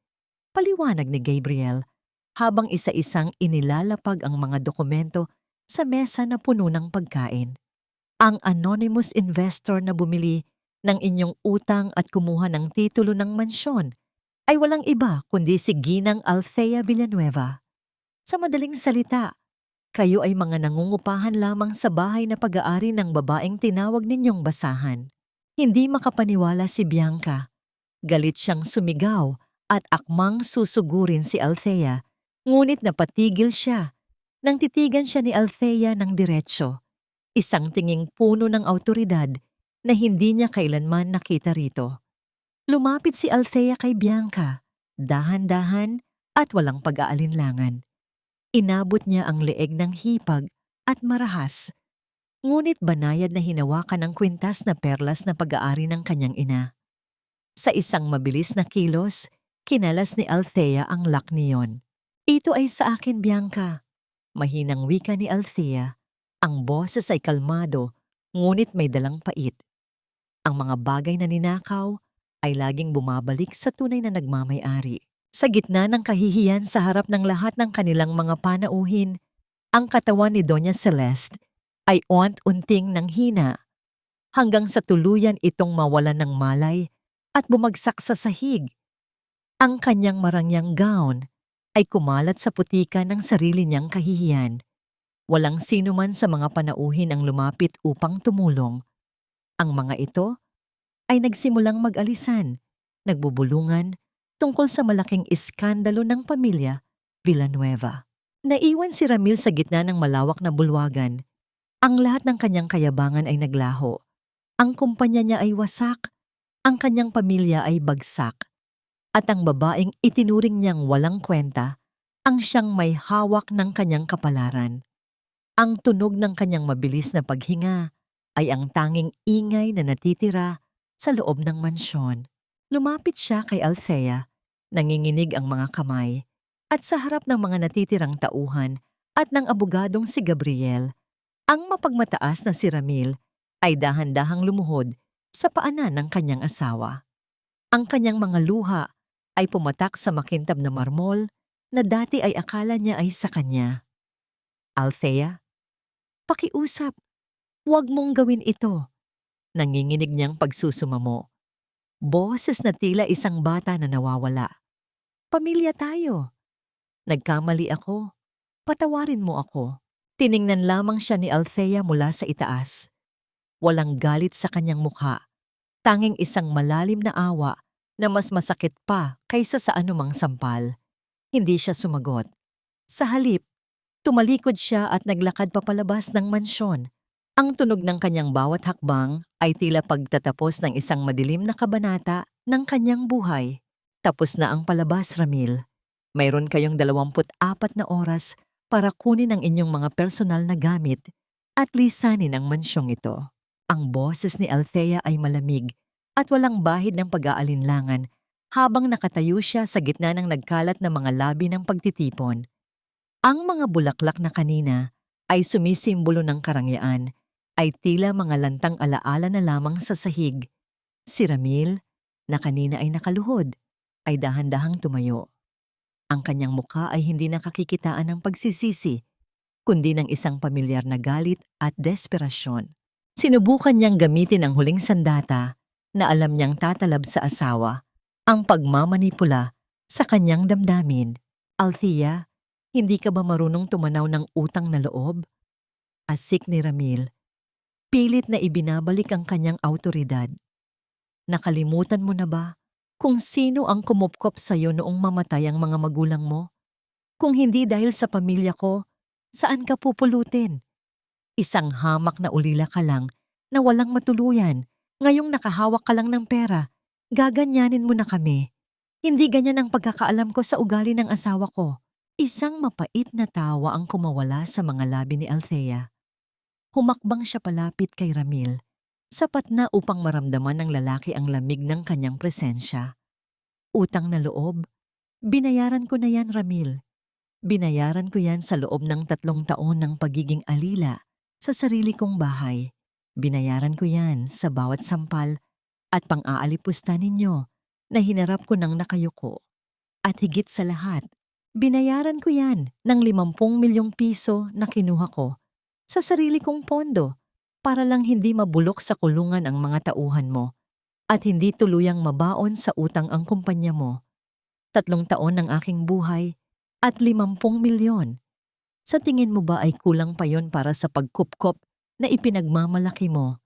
Paliwanag ni Gabriel habang isa-isang inilalapag ang mga dokumento sa mesa na puno ng pagkain. Ang anonymous investor na bumili ng inyong utang at kumuha ng titulo ng mansyon ay walang iba kundi si Ginang Althea Villanueva. Sa madaling salita, kayo ay mga nangungupahan lamang sa bahay na pag-aari ng babaeng tinawag ninyong basahan. Hindi makapaniwala si Bianca. Galit siyang sumigaw at akmang susugurin si Althea, ngunit napatigil siya. Nang titigan siya ni Althea ng diretsyo, isang tinging puno ng awtoridad na hindi niya kailanman nakita rito. Lumapit si Althea kay Bianca, dahan-dahan at walang pag-aalinlangan. Inabot niya ang leeg ng hipag at marahas, ngunit banayad na hinawakan ng kwintas na perlas na pag-aari ng kanyang ina. Sa isang mabilis na kilos, kinalas ni Althea ang lock niyon. Ito ay sa akin, Bianca. Mahinang wika ni Althea. Ang boses ay kalmado, ngunit may dalang pait. Ang mga bagay na ninakaw ay laging bumabalik sa tunay na nagmamay-ari. Sa gitna ng kahihiyan sa harap ng lahat ng kanilang mga panauhin, ang katawan ni Doña Celeste ay unting nanghina hanggang sa tuluyan itong mawalan ng malay at bumagsak sa sahig. Ang kanyang marangyang gown ay kumalat sa putika ng sarili niyang kahihiyan. Walang sino man sa mga panauhin ang lumapit upang tumulong. Ang mga ito ay nagsimulang mag-alisan, nagbubulungan tungkol sa malaking iskandalo ng pamilya Villanueva. Naiwan si Ramil sa gitna ng malawak na bulwagan. Ang lahat ng kanyang kayabangan ay naglaho. Ang kumpanya niya ay wasak, ang kanyang pamilya ay bagsak, at ang babaeng itinuring niyang walang kwenta ang siyang may hawak ng kanyang kapalaran. Ang tunog ng kanyang mabilis na paghinga ay ang tanging ingay na natitira sa loob ng mansyon. Lumapit siya kay Althea, nanginginig ang mga kamay, at sa harap ng mga natitirang tauhan at ng abogadong si Gabriel, ang mapagmataas na si Ramil ay dahan-dahang lumuhod sa paanan ng kanyang asawa. Ang kanyang mga luha ay pumatak sa makintab na marmol na dati ay akala niya ay sa kanya. Althea, pakiusap, huwag mong gawin ito. Nanginginig niyang pagsusumamo. Boses na tila isang bata na nawawala. Pamilya tayo. Nagkamali ako. Patawarin mo ako. Tiningnan lamang siya ni Althea mula sa itaas. Walang galit sa kanyang mukha. Tanging isang malalim na awa na mas masakit pa kaysa sa anumang sampal. Hindi siya sumagot. Sa halip, tumalikod siya at naglakad papalabas ng mansyon. Ang tunog ng kanyang bawat hakbang ay tila pagtatapos ng isang madilim na kabanata ng kanyang buhay. Tapos na ang palabas, Ramil. Mayroon kayong 24 na oras para kunin ang inyong mga personal na gamit at lisanin ang mansyong ito. Ang boses ni Althea ay malamig at walang bahid ng pag-aalinlangan habang nakatayo siya sa gitna ng nagkalat na mga labi ng pagtitipon. Ang mga bulaklak na kanina ay sumisimbolo ng karangyaan ay tila mga lantang alaala na lamang sa sahig. Si Ramil, na kanina ay nakaluhod, ay dahan-dahang tumayo. Ang kanyang muka ay hindi nakakikitaan ng pagsisisi, kundi ng isang pamilyar na galit at desperasyon. Sinubukan niyang gamitin ang huling sandata na alam niyang tatalab sa asawa, ang pagmamanipula sa kanyang damdamin. Althea, hindi ka ba marunong tumanaw ng utang na loob? Asik ni Ramil, pilit na ibinabalik ang kanyang awtoridad. Nakalimutan mo na ba kung sino ang kumupkop sa iyo noong mamatay ang mga magulang mo? Kung hindi dahil sa pamilya ko, saan ka pupulutin? Isang hamak na ulila ka lang na walang matuluyan. Ngayong nakahawak ka lang ng pera, gaganyanin mo na kami. Hindi ganyan ang pagkakaalam ko sa ugali ng asawa ko. Isang mapait na tawa ang kumawala sa mga labi ni Althea. Humakbang siya palapit kay Ramil, sapat na upang maramdaman ng lalaki ang lamig ng kanyang presensya. Utang na loob? Binayaran ko na yan, Ramil. Binayaran ko yan sa loob ng 3 taon ng pagiging alila sa sarili kong bahay. Binayaran ko yan sa bawat sampal at pang-aalipusta ninyo na hinarap ko ng nakayuko. At higit sa lahat, binayaran ko yan ng 50 milyong piso na kinuha ko sa sarili kong pondo para lang hindi mabulok sa kulungan ang mga tauhan mo at hindi tuluyang mabaon sa utang ang kumpanya mo. 3 taon ng aking buhay at 50 milyon. Sa tingin mo ba ay kulang pa yon para sa pagkupkop na ipinagmamalaki mo?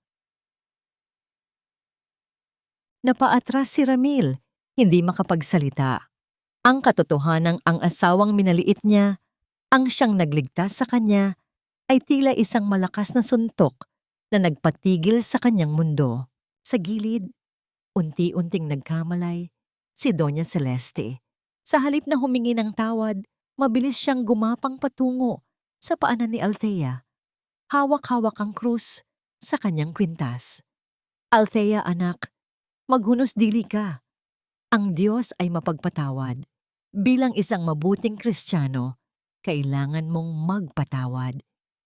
Napaatras si Ramil, hindi makapagsalita. Ang katotohanang ang asawang minaliit niya, ang siyang nagligtas sa kanya, ay tila isang malakas na suntok na nagpatigil sa kanyang mundo. Sa gilid, unti-unting nagkamalay si Doña Celeste. Sa halip na humingi ng tawad, mabilis siyang gumapang patungo sa paanan ni Althea. Hawak-hawak ang krus sa kanyang kwintas. Althea, anak, maghunos dili ka. Ang Diyos ay mapagpatawad. Bilang isang mabuting Kristiyano, kailangan mong magpatawad.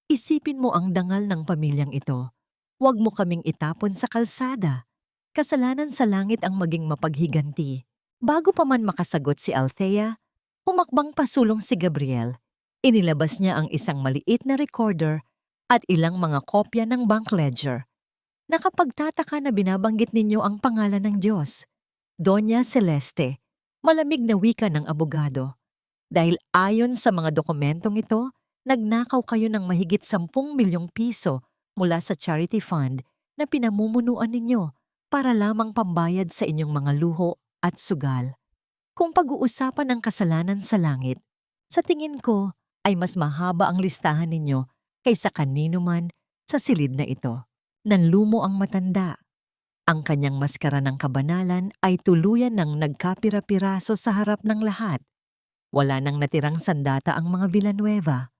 Isipin mo ang dangal ng pamilyang ito. Huwag mo kaming itapon sa kalsada. Kasalanan sa langit ang maging mapaghiganti. Bago pa man makasagot si Althea, humakbang pasulong si Gabriel. Inilabas niya ang isang maliit na recorder at ilang mga kopya ng bank ledger. Nakapagtataka na binabanggit ninyo ang pangalan ng Diyos. Doña Celeste, malamig na wika ng abogado. Dahil ayon sa mga dokumentong ito, nagnakaw kayo ng mahigit 10 milyong piso mula sa charity fund na pinamumunuan ninyo para lamang pambayad sa inyong mga luho at sugal. Kung pag-uusapan ang kasalanan sa langit, sa tingin ko ay mas mahaba ang listahan ninyo kaysa kanino man sa silid na ito. Nanlumo ang matanda. Ang kanyang maskara ng kabanalan ay tuluyan ng nagkapira-piraso sa harap ng lahat. Wala nang natirang sandata ang mga Villanueva.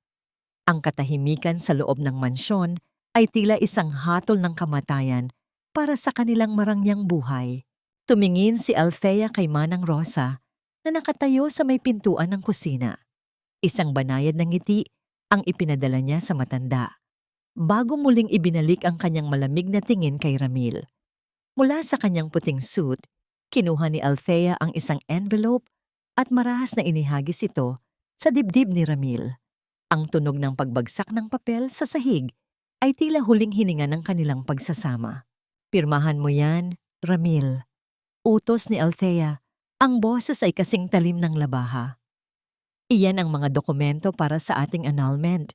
Ang katahimikan sa loob ng mansyon ay tila isang hatol ng kamatayan para sa kanilang marangyang buhay. Tumingin si Althea kay Manang Rosa na nakatayo sa may pintuan ng kusina. Isang banayad ng ngiti ang ipinadala niya sa matanda. Bago muling ibinalik ang kanyang malamig na tingin kay Ramil. Mula sa kanyang puting suit, kinuha ni Althea ang isang envelope at marahas na inihagis ito sa dibdib ni Ramil. Ang tunog ng pagbagsak ng papel sa sahig ay tila huling hininga ng kanilang pagsasama. Pirmahan mo yan, Ramil. Utos ni Althea, ang boses ay kasing talim ng labaha. Iyan ang mga dokumento para sa ating annulment.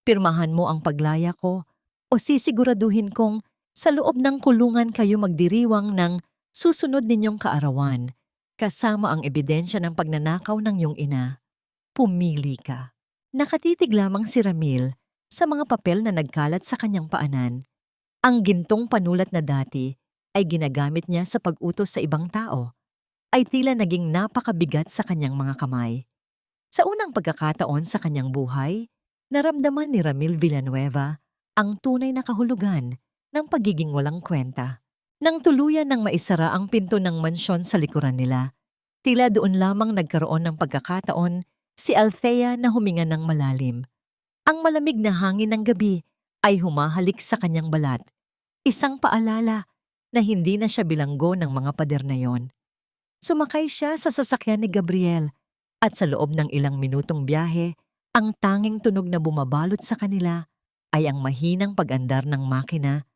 Pirmahan mo ang paglaya ko o sisiguraduhin kong sa loob ng kulungan kayo magdiriwang ng susunod ninyong kaarawan, kasama ang ebidensya ng pagnanakaw ng iyong ina. Pumili ka. Nakatitig lamang si Ramil sa mga papel na nagkalat sa kanyang paanan. Ang gintong panulat na dati ay ginagamit niya sa pag-utos sa ibang tao, ay tila naging napakabigat sa kanyang mga kamay. Sa unang pagkakataon sa kanyang buhay, naramdaman ni Ramil Villanueva ang tunay na kahulugan ng pagiging walang kwenta. Nang tuluyan ng maisara ang pinto ng mansyon sa likuran nila, tila doon lamang nagkaroon ng pagkakataon si Althea na huminga ng malalim. Ang malamig na hangin ng gabi ay humahalik sa kanyang balat, isang paalala na hindi na siya bilanggo ng mga pader na yon. Sumakay siya sa sasakyan ni Gabriel at sa loob ng ilang minutong biyahe, ang tanging tunog na bumabalot sa kanila ay ang mahinang pag-andar ng makina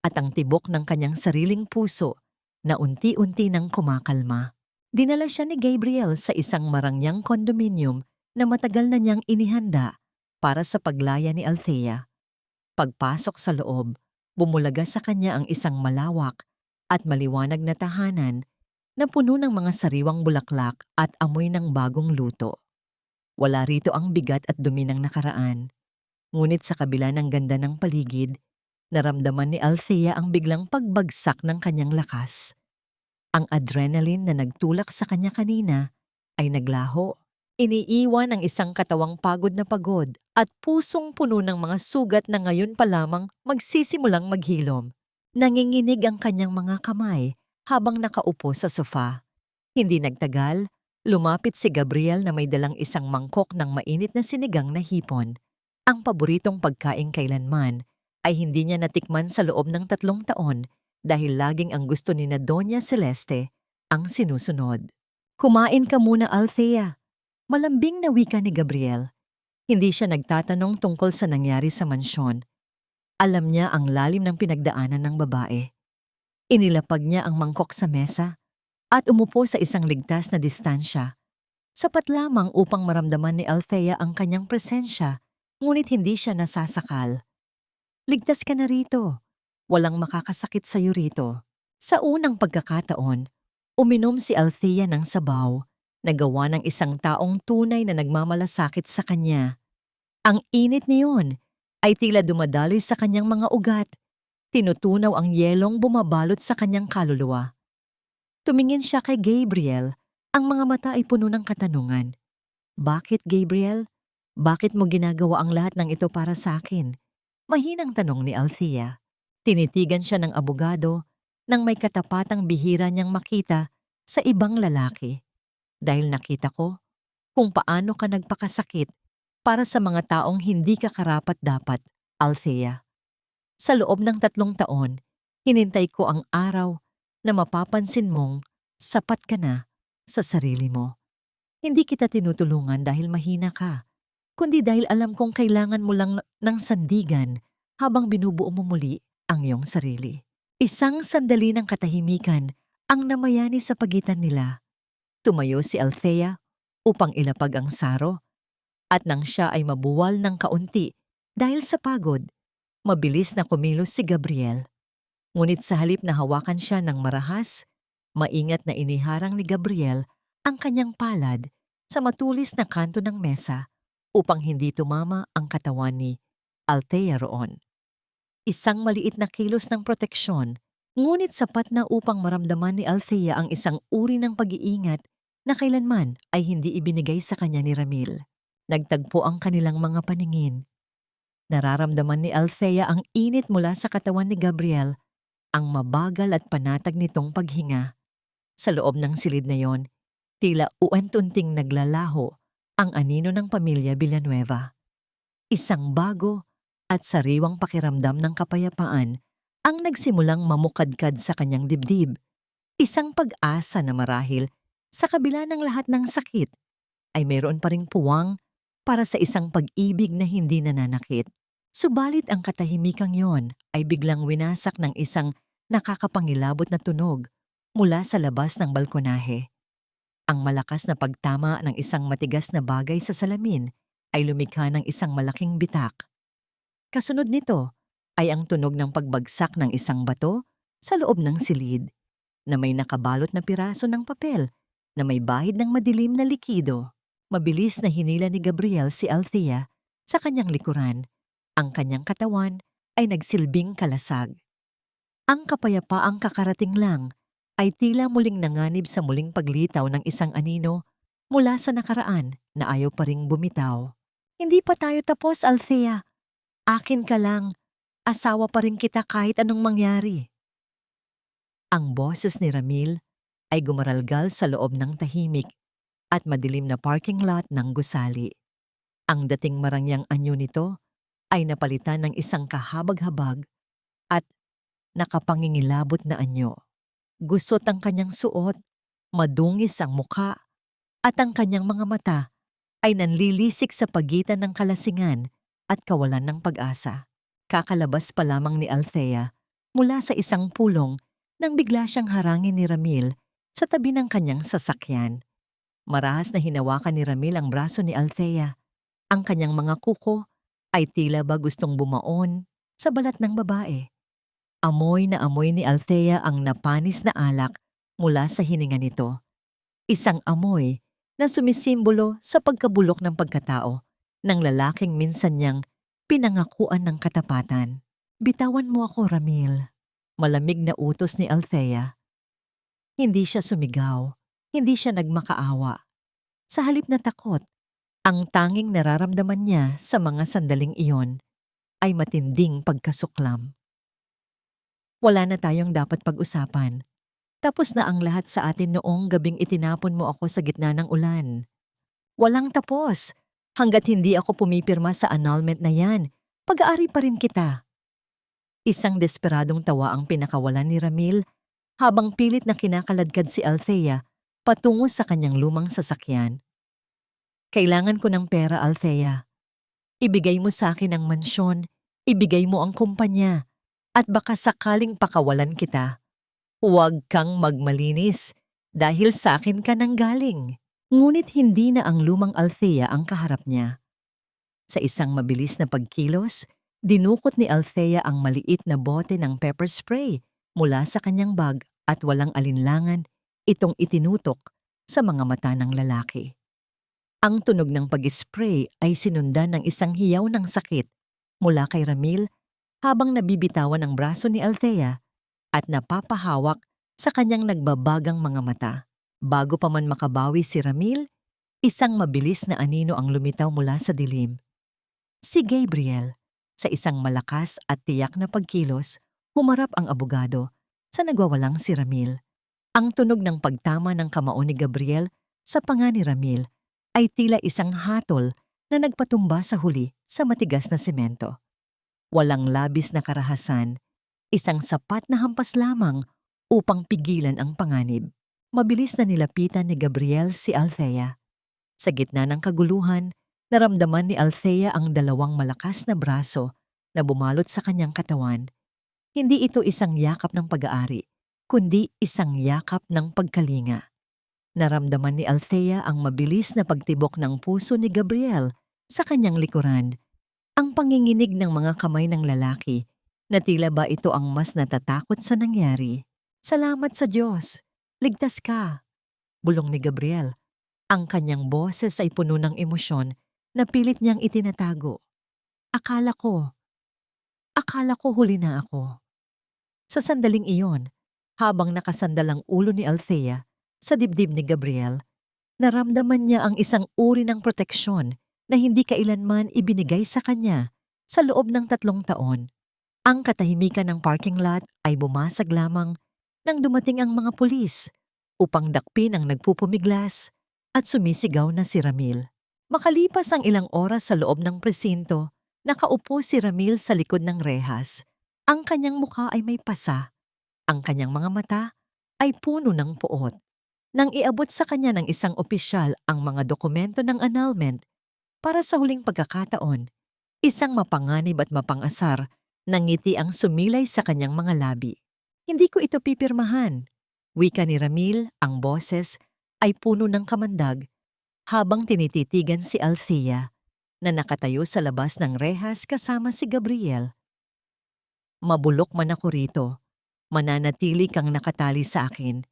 at ang tibok ng kanyang sariling puso na unti-unti nang kumakalma. Dinala siya ni Gabriel sa isang marangyang kondominium na matagal na niyang inihanda para sa paglaya ni Althea. Pagpasok sa loob, bumulaga sa kanya ang isang malawak at maliwanag na tahanan na puno ng mga sariwang bulaklak at amoy ng bagong luto. Wala rito ang bigat at dumi ng nakaraan. Ngunit sa kabila ng ganda ng paligid, naramdaman ni Althea ang biglang pagbagsak ng kanyang lakas. Ang adrenaline na nagtulak sa kanya kanina ay naglaho. Iniiwan ang isang katawang pagod na pagod at pusong puno ng mga sugat na ngayon pa lamang magsisimulang maghilom. Nanginginig ang kanyang mga kamay habang nakaupo sa sofa. Hindi nagtagal, lumapit si Gabriel na may dalang isang mangkok ng mainit na sinigang na hipon. Ang paboritong pagkain kailanman ay hindi niya natikman sa loob ng 3 taon dahil laging ang gusto ni na Doña Celeste ang sinusunod. Kumain ka muna, Althea. Malambing na wika ni Gabriel. Hindi siya nagtatanong tungkol sa nangyari sa mansyon. Alam niya ang lalim ng pinagdaanan ng babae. Inilapag niya ang mangkok sa mesa at umupo sa isang ligtas na distansya. Sapat lamang upang maramdaman ni Althea ang kanyang presensya, ngunit hindi siya nasasakal. Ligtas ka na rito. Walang makakasakit sa iyo rito. Sa unang pagkakataon, uminom si Althea ng sabaw na gawa ng isang taong tunay na nagmamalasakit sa kanya. Ang init niyon ay tila dumadaloy sa kanyang mga ugat. Tinutunaw ang yelong bumabalot sa kanyang kaluluwa. Tumingin siya kay Gabriel, ang mga mata ay puno ng katanungan. Bakit, Gabriel? Bakit mo ginagawa ang lahat ng ito para sa akin? Mahinang tanong ni Althea. Tinitigan siya ng abogado nang may katapatang bihira niyang makita sa ibang lalaki. Dahil nakita ko kung paano ka nagpakasakit para sa mga taong hindi ka karapat-dapat, Althea. Sa loob ng 3 taon, hinintay ko ang araw na mapapansin mong sapat ka na sa sarili mo. Hindi kita tinutulungan dahil mahina ka, kundi dahil alam kong kailangan mo lang ng sandigan habang binubuo mo muli ang iyong sarili. Isang sandali ng katahimikan ang namayani sa pagitan nila. Tumayo si Althea upang ilapag ang saro at nang siya ay mabuwal ng kaunti dahil sa pagod, mabilis na kumilos si Gabriel. Ngunit sa halip na hawakan siya ng marahas, maingat na iniharang ni Gabriel ang kanyang palad sa matulis na kanto ng mesa upang hindi tumama ang katawan ni Althea roon. Isang maliit na kilos ng proteksyon, ngunit sapat na upang maramdaman ni Althea ang isang uri ng pag-iingat na kailanman ay hindi ibinigay sa kanya ni Ramil. Nagtagpo ang kanilang mga paningin. Nararamdaman ni Althea ang init mula sa katawan ni Gabriel, ang mabagal at panatag nitong paghinga. Sa loob ng silid na yon, tila uunting naglalaho ang anino ng pamilya Villanueva. Isang bago at sariwang pakiramdam ng kapayapaan ang nagsimulang mamukadkad sa kanyang dibdib. Isang pag-asa na marahil sa kabila ng lahat ng sakit ay mayroon pa ring puwang para sa isang pag-ibig na hindi nananakit. Subalit ang katahimikang yon ay biglang winasak ng isang nakakapangilabot na tunog mula sa labas ng balkonahe. Ang malakas na pagtama ng isang matigas na bagay sa salamin ay lumikha ng isang malaking bitak. Kasunod nito ay ang tunog ng pagbagsak ng isang bato sa loob ng silid na may nakabalot na piraso ng papel na may bahid ng madilim na likido. Mabilis na hinila ni Gabriel si Althea sa kanyang likuran. Ang kanyang katawan ay nagsilbing kalasag. Ang kapayapaang kakarating lang ay tila muling nanganib sa muling paglitaw ng isang anino mula sa nakaraan na ayaw pa ring bumitaw. Hindi pa tayo tapos, Althea. Akin ka lang. asawa pa rin kita kahit anong mangyari. Ang boses ni Ramil ay gumaralgal sa loob ng tahimik at madilim na parking lot ng gusali. Ang dating marangyang anyo nito ay napalitan ng isang kahabag-habag at nakapangingilabot na anyo. Gusot ang kanyang suot, madungis ang muka, at ang kanyang mga mata ay nanlilisik sa pagitan ng kalasingan at kawalan ng pag-asa. Kakalabas pa lamang ni Althea mula sa isang pulong nang bigla siyang harangin ni Ramil sa tabi ng kanyang sasakyan. Marahas na hinawakan ni Ramil ang braso ni Althea. Ang kanyang mga kuko ay tila ba gustong bumaon sa balat ng babae. Amoy na amoy ni Althea ang napanis na alak mula sa hininga nito. Isang amoy na sumisimbolo sa pagkabulok ng pagkatao ng lalaking minsan niyang pinangakuan ng katapatan. Bitawan mo ako, Ramil. Malamig na utos ni Althea. Hindi siya sumigaw, hindi siya nagmakaawa. Sa halip na takot, ang tanging nararamdaman niya sa mga sandaling iyon ay matinding pagkasuklam. Wala na tayong dapat pag-usapan. Tapos na ang lahat sa atin noong gabing itinapon mo ako sa gitna ng ulan. Walang tapos. Hanggat hindi ako pumipirma sa annulment na yan, pag-aari pa rin kita. Isang desperadong tawa ang pinakawalan ni Ramil habang pilit na kinakaladkad si Althea patungo sa kanyang lumang sasakyan. Kailangan ko ng pera, Althea. Ibigay mo sa akin ang mansyon, ibigay mo ang kumpanya, at baka sakaling pakawalan kita. Huwag kang magmalinis dahil sa akin ka nang galing. Ngunit hindi na ang lumang Althea ang kaharap niya. Sa isang mabilis na pagkilos, dinukot ni Althea ang maliit na bote ng pepper spray mula sa kanyang bag at walang alinlangan itong itinutok sa mga mata ng lalaki. Ang tunog ng pag-spray ay sinundan ng isang hiyaw ng sakit mula kay Ramil habang nabibitawan ang braso ni Althea at napapahawak sa kanyang nagbabagang mga mata. Bago pa man makabawi si Ramil, isang mabilis na anino ang lumitaw mula sa dilim. Si Gabriel. Sa isang malakas at tiyak na pagkilos, humarap ang abogado sa nagwawalang si Ramil. Ang tunog ng pagtama ng kamao ni Gabriel sa panga ni Ramil ay tila isang hatol na nagpatumba sa huli sa matigas na semento. Walang labis na karahasan, isang sapat na hampas lamang upang pigilan ang panganib. Mabilis na nilapitan ni Gabriel si Althea. Sa gitna ng kaguluhan, naramdaman ni Althea ang dalawang malakas na braso na bumalot sa kanyang katawan. Hindi ito isang yakap ng pag-aari, kundi isang yakap ng pagkalinga. Naramdaman ni Althea ang mabilis na pagtibok ng puso ni Gabriel sa kanyang likuran, ang panginginig ng mga kamay ng lalaki na tila ba ito ang mas natatakot sa nangyari. Salamat sa Diyos! Ligtas ka! Bulong ni Gabriel. Ang kanyang boses ay puno ng emosyon na pilit niyang itinatago. Akala ko huli na ako. Sa sandaling iyon, habang nakasandal ang ulo ni Althea sa dibdib ni Gabriel, naramdaman niya ang isang uri ng proteksyon na hindi kailanman ibinigay sa kanya sa loob ng 3 taon. Ang katahimikan ng parking lot ay bumasag lamang nang dumating ang mga pulis upang dakpin ang nagpupumiglas at sumisigaw na si Ramil. Makalipas ang ilang oras sa loob ng presinto, nakaupo si Ramil sa likod ng rehas. Ang kanyang mukha ay may pasa. Ang kanyang mga mata ay puno ng puot. Nang iabot sa kanya ng isang opisyal ang mga dokumento ng annulment para sa huling pagkakataon, isang mapanganib at mapangasar na ngiti ang sumilay sa kanyang mga labi. Hindi ko ito pipirmahan. Wika ni Ramil, ang boses ay puno ng kamandag habang tinititigan si Althea na nakatayo sa labas ng rehas kasama si Gabriel. Mabulok man ako rito, mananatili kang nakatali sa akin.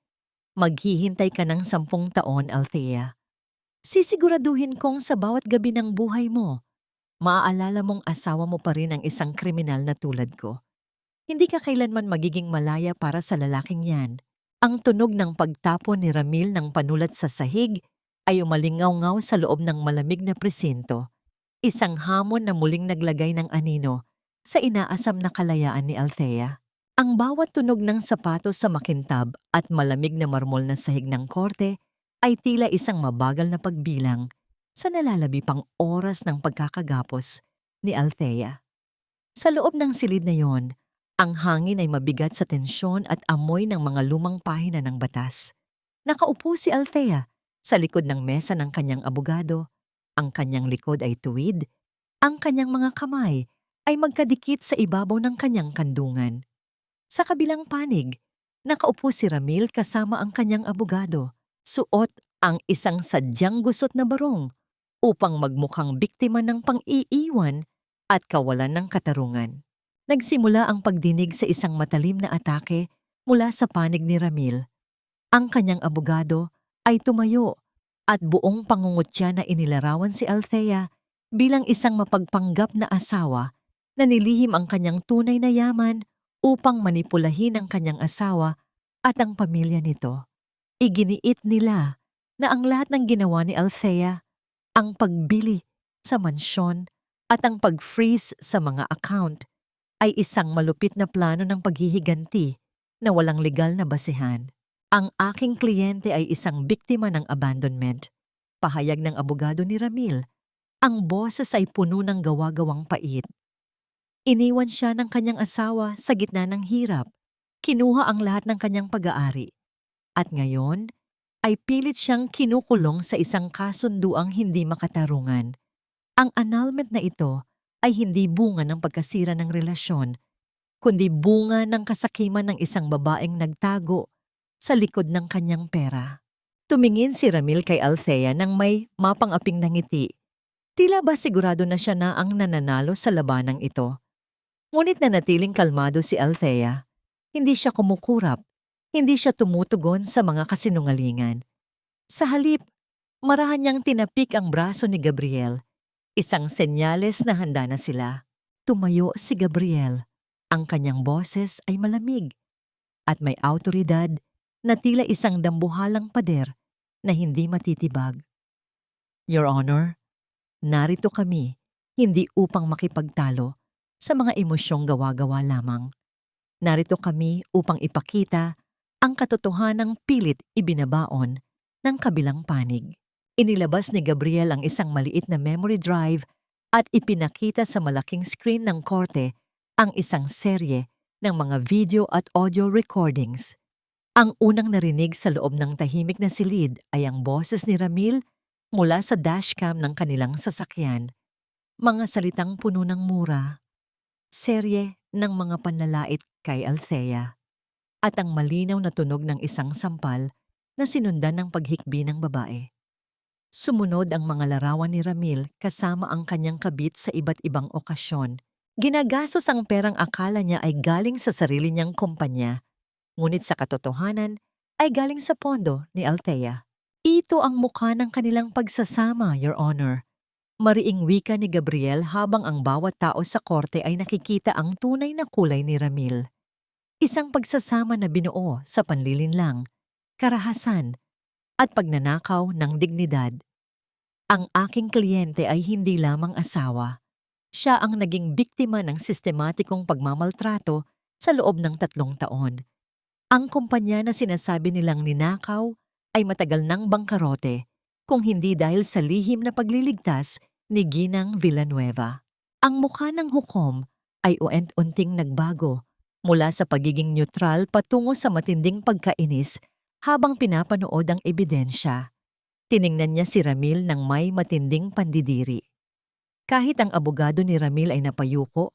Maghihintay ka ng 10 taon, Althea. Sisiguraduhin kong sa bawat gabi ng buhay mo, maaalala mong asawa mo pa rin ang isang kriminal na tulad ko. Hindi ka kailanman magiging malaya para sa lalaking yan. Ang tunog ng pagtapon ni Ramil ng panulat sa sahig ay umalingaw-ngaw sa loob ng malamig na presinto. Isang hamon na muling naglagay ng anino sa inaasam na kalayaan ni Althea. Ang bawat tunog ng sapatos sa makintab at malamig na marmol na sahig ng korte ay tila isang mabagal na pagbilang sa nalalabi pang oras ng pagkakagapos ni Althea. Sa loob ng silid na yon, ang hangin ay mabigat sa tensyon at amoy ng mga lumang pahina ng batas. Nakaupo si Althea sa likod ng mesa ng kanyang abogado. Ang kanyang likod ay tuwid. Ang kanyang mga kamay ay magkadikit sa ibabaw ng kanyang kandungan. Sa kabilang panig, nakaupo si Ramil kasama ang kanyang abogado. Suot ang isang sadyang gusot na barong upang magmukhang biktima ng pang-iiwan at kawalan ng katarungan. Nagsimula ang pagdinig sa isang matalim na atake mula sa panig ni Ramil. Ang kanyang abogado ay tumayo at buong pangungutya na inilarawan si Althea bilang isang mapagpanggap na asawa na nilihim ang kanyang tunay na yaman upang manipulahin ang kanyang asawa at ang pamilya nito. Iginiit nila na ang lahat ng ginawa ni Althea, ang pagbili sa mansyon at ang pag-freeze sa mga account, ay isang malupit na plano ng paghihiganti na walang legal na basehan. Ang aking kliyente ay isang biktima ng abandonment. Pahayag ng abogado ni Ramil, ang boses ay puno ng gawa-gawang pait. Iniwan siya ng kanyang asawa sa gitna ng hirap. Kinuha ang lahat ng kanyang pag-aari. At ngayon, ay pilit siyang kinukulong sa isang kasunduang hindi makatarungan. Ang annulment na ito ay hindi bunga ng pagkasira ng relasyon, kundi bunga ng kasakiman ng isang babaeng nagtago sa likod ng kanyang pera. Tumingin si Ramil kay Althea nang may mapang-aping na ngiti. Tila ba sigurado na siya na ang nananalo sa labanang ito? Ngunit nanatiling kalmado si Althea. Hindi siya kumukurap. Hindi siya tumutugon sa mga kasinungalingan. Sa halip, marahan niyang tinapik ang braso ni Gabriel. Isang senyales na handa na sila. Tumayo si Gabriel. Ang kanyang boses ay malamig at may awtoridad na tila isang dambuhalang pader na hindi matitibag. Your Honor, narito kami hindi upang makipagtalo sa mga emosyong gawa-gawa lamang. Narito kami upang ipakita ang katotohanang pilit ibinabaon ng kabilang panig. Inilabas ni Gabriel ang isang maliit na memory drive at ipinakita sa malaking screen ng korte ang isang serye ng mga video at audio recordings. Ang unang narinig sa loob ng tahimik na silid ay ang boses ni Ramil mula sa dashcam ng kanilang sasakyan. Mga salitang puno ng mura. Serye ng mga panlalait kay Althea at ang malinaw na tunog ng isang sampal na sinundan ng paghikbi ng babae. Sumunod ang mga larawan ni Ramil kasama ang kanyang kabit sa iba't ibang okasyon. Ginagastos ang perang akala niya ay galing sa sarili niyang kumpanya, ngunit sa katotohanan ay galing sa pondo ni Althea. Ito ang mukha ng kanilang pagsasama, Your Honor. Mariing wika ni Gabriel habang ang bawat tao sa korte ay nakikita ang tunay na kulay ni Ramil. Isang pagsasama na binuo sa panlilinlang, karahasan, at pagnanakaw ng dignidad. Ang aking kliyente ay hindi lamang asawa. Siya ang naging biktima ng sistematikong pagmamaltrato sa loob ng 3 taon. Ang kumpanya na sinasabi nilang ninakaw ay matagal nang bangkarote, kung hindi dahil sa lihim na pagliligtas ni Ginang Villanueva. Ang mukha ng hukom ay unti-unting nagbago mula sa pagiging neutral patungo sa matinding pagkainis habang pinapanood ang ebidensya. Tiningnan niya si Ramil ng may matinding pandidiri. Kahit ang abogado ni Ramil ay napayuko,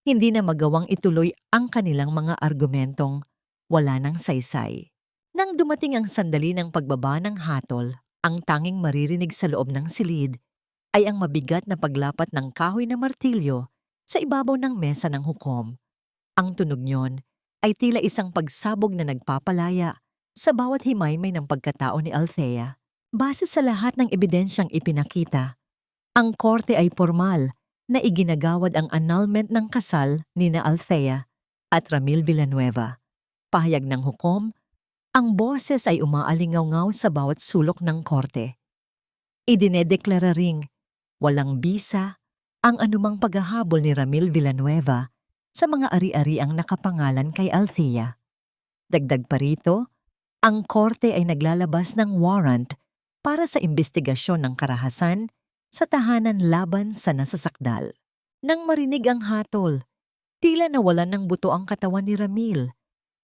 hindi na magawang ituloy ang kanilang mga argumentong wala ng saysay. Nang dumating ang sandali ng pagbaba ng hatol, ang tanging maririnig sa loob ng silid ay ang mabigat na paglapat ng kahoy na martilyo sa ibabaw ng mesa ng hukom. Ang tunog niyon ay tila isang pagsabog na nagpapalaya sa bawat himaymay ng pagkatao ni Althea. Base sa lahat ng ebidensyang ipinakita, ang korte ay formal na iginagawad ang annulment ng kasal ni na Althea at Ramil Villanueva. Pahayag ng hukom, ang boses ay umaalingaw-ngaw sa bawat sulok ng korte. Idinedeklara ring walang bisa ang anumang paghahabol ni Ramil Villanueva sa mga ari-ari ang nakapangalan kay Althea. Dagdag pa rito, ang korte ay naglalabas ng warrant para sa imbestigasyon ng karahasan sa tahanan laban sa nasasakdal. Nang marinig ang hatol, tila nawalan ng buto ang katawan ni Ramil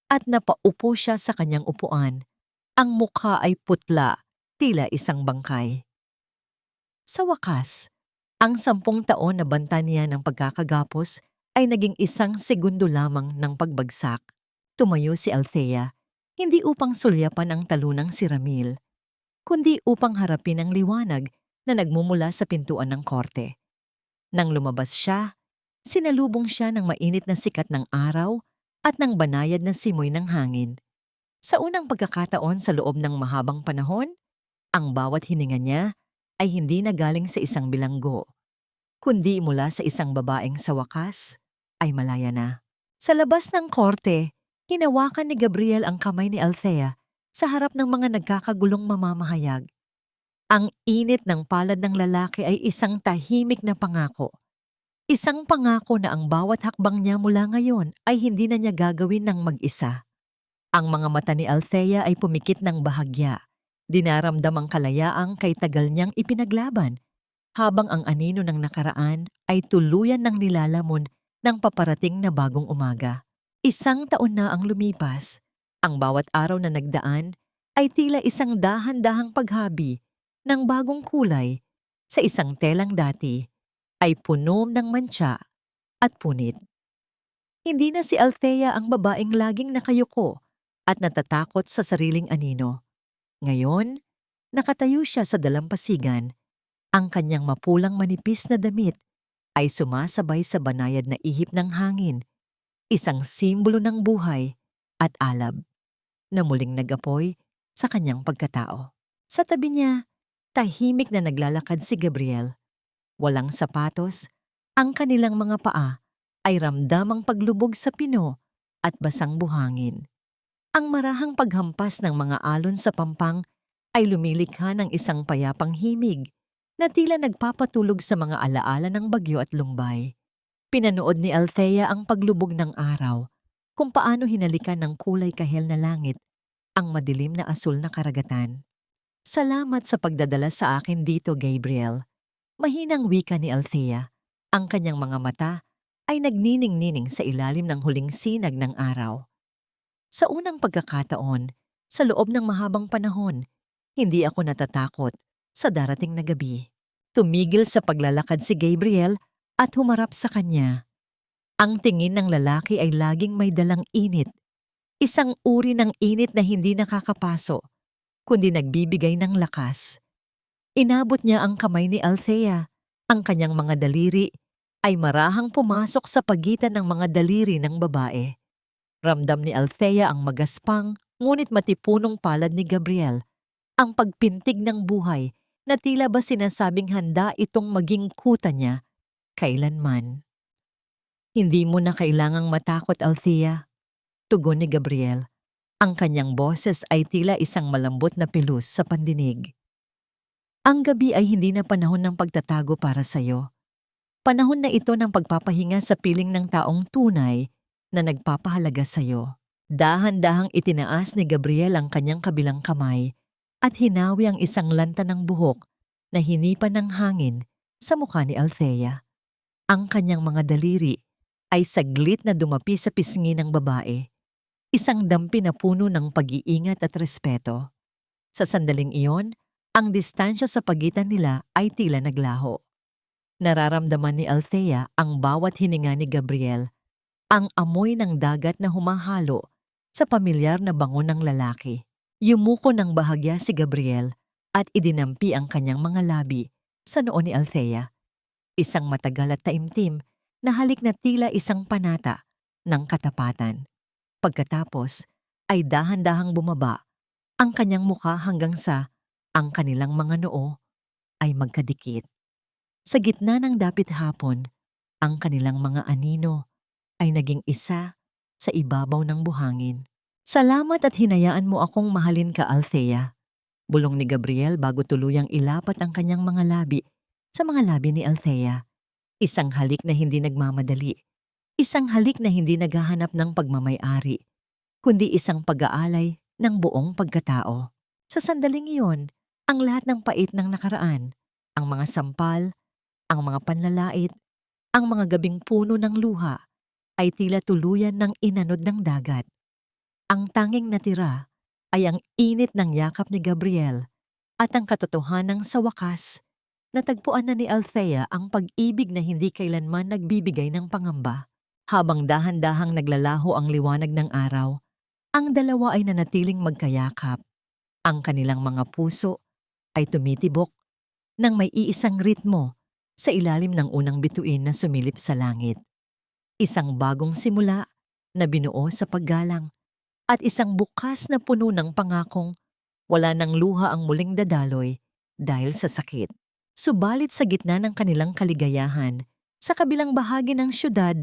at napaupo siya sa kanyang upuan. Ang mukha ay putla, tila isang bangkay. Sa wakas, ang 10 taon na banta niya ng pagkakagapos ay naging 1 segundo lamang ng pagbagsak. Tumayo si Althea, hindi upang sulyapan ang talunang si Ramil, kundi upang harapin ang liwanag na nagmumula sa pintuan ng korte. Nang lumabas siya, sinalubong siya ng mainit na sikat ng araw at ng banayad na simoy ng hangin. Sa unang pagkakataon sa loob ng mahabang panahon, ang bawat hininga niya ay hindi na galing sa isang bilanggo, kundi mula sa isang babaeng sa wakas ay malaya na. Sa labas ng korte, hinawakan ni Gabriel ang kamay ni Althea sa harap ng mga nagkakagulong mamamahayag. Ang init ng palad ng lalaki ay isang tahimik na pangako. Isang pangako na ang bawat hakbang niya mula ngayon ay hindi na niya gagawin ng mag-isa. Ang mga mata ni Althea ay pumikit ng bahagya. Dinaramdam ang kalayaang kay tagal niyang ipinaglaban, habang ang anino ng nakaraan ay tuluyan ng nilalamon ng paparating na bagong umaga. 1 taon na ang lumipas. Ang bawat araw na nagdaan ay tila isang dahan-dahang paghabi ng bagong kulay sa isang telang dati ay puno ng mantsa at punit. Hindi na si Althea ang babaeng laging nakayuko at natatakot sa sariling anino. Ngayon, nakatayo siya sa dalampasigan. Ang kanyang mapulang manipis na damit ay sumasabay sa banayad na ihip ng hangin, isang simbolo ng buhay at alab na muling nag-apoy sa kanyang pagkatao. Sa tabi niya, tahimik na naglalakad si Gabriel. Walang sapatos, ang kanilang mga paa ay ramdamang paglubog sa pino at basang buhangin. Ang marahang paghampas ng mga alon sa pampang ay lumilikha ng isang payapang himig na tila nagpapatulog sa mga alaala ng bagyo at lumbay. Pinanood ni Althea ang paglubog ng araw, kung paano hinalikan ng kulay kahel na langit ang madilim na asul na karagatan. Salamat sa pagdadala sa akin dito, Gabriel. Mahinang wika ni Althea. Ang kanyang mga mata ay nagnining-nining sa ilalim ng huling sinag ng araw. Sa unang pagkakataon, sa loob ng mahabang panahon, hindi ako natatakot sa darating na gabi. Tumigil sa paglalakad si Gabriel at humarap sa kanya. Ang tingin ng lalaki ay laging may dalang init. Isang uri ng init na hindi nakakapaso, kundi nagbibigay ng lakas. Inabot niya ang kamay ni Althea. Ang kanyang mga daliri ay marahang pumasok sa pagitan ng mga daliri ng babae. Ramdam ni Althea ang magaspang, ngunit matipunong palad ni Gabriel, ang pagpintig ng buhay na tila ba sinasabing handa itong maging kuta niya kailanman. Hindi mo na kailangang matakot, Althea, tugon ni Gabriel. Ang kanyang boses ay tila isang malambot na pilus sa pandinig. Ang gabi ay hindi na panahon ng pagtatago para sa'yo. Panahon na ito ng pagpapahinga sa piling ng taong tunay na nagpapahalaga sa'yo. Dahan-dahang itinaas ni Gabriel ang kanyang kabilang kamay at hinawi ang isang lanta ng buhok na hinipan ng hangin sa mukha ni Althea. Ang kanyang mga daliri ay saglit na dumapi sa pisngi ng babae, isang dampi na puno ng pag-iingat at respeto. Sa sandaling iyon, ang distansya sa pagitan nila ay tila naglaho. Nararamdaman ni Althea ang bawat hininga ni Gabriel, ang amoy ng dagat na humahalo sa pamilyar na bango ng lalaki. Yumuko ng bahagya si Gabriel at idinampi ang kanyang mga labi sa noo ni Althea. Isang matagal at taimtim na halik na tila isang panata ng katapatan. Pagkatapos ay dahan-dahang bumaba ang kanyang mukha hanggang sa ang kanilang mga noo ay magkadikit. Sa gitna ng dapit hapon, ang kanilang mga anino ay naging isa sa ibabaw ng buhangin. Salamat at hinayaan mo akong mahalin ka, Althea, bulong ni Gabriel bago tuluyang ilapat ang kanyang mga labi sa mga labi ni Althea. Isang halik na hindi nagmamadali. Isang halik na hindi naghahanap ng pagmamay-ari, kundi isang pag-aalay ng buong pagkatao. Sa sandaling iyon, ang lahat ng pait ng nakaraan, ang mga sampal, ang mga panlalait, ang mga gabing puno ng luha, ay tila tuluyan ng inanod ng dagat. Ang tanging natira ay ang init ng yakap ni Gabriel at ang katotohanang sa wakas, natagpuan na ni Althea ang pag-ibig na hindi kailanman nagbibigay ng pangamba. Habang dahan-dahang naglalaho ang liwanag ng araw, ang dalawa ay nanatiling magkayakap. Ang kanilang mga puso ay tumitibok ng may iisang ritmo sa ilalim ng unang bituin na sumilip sa langit. Isang bagong simula na binuo sa paggalang at isang bukas na puno ng pangakong wala ng luha ang muling dadaloy dahil sa sakit. Subalit sa gitna ng kanilang kaligayahan, sa kabilang bahagi ng syudad,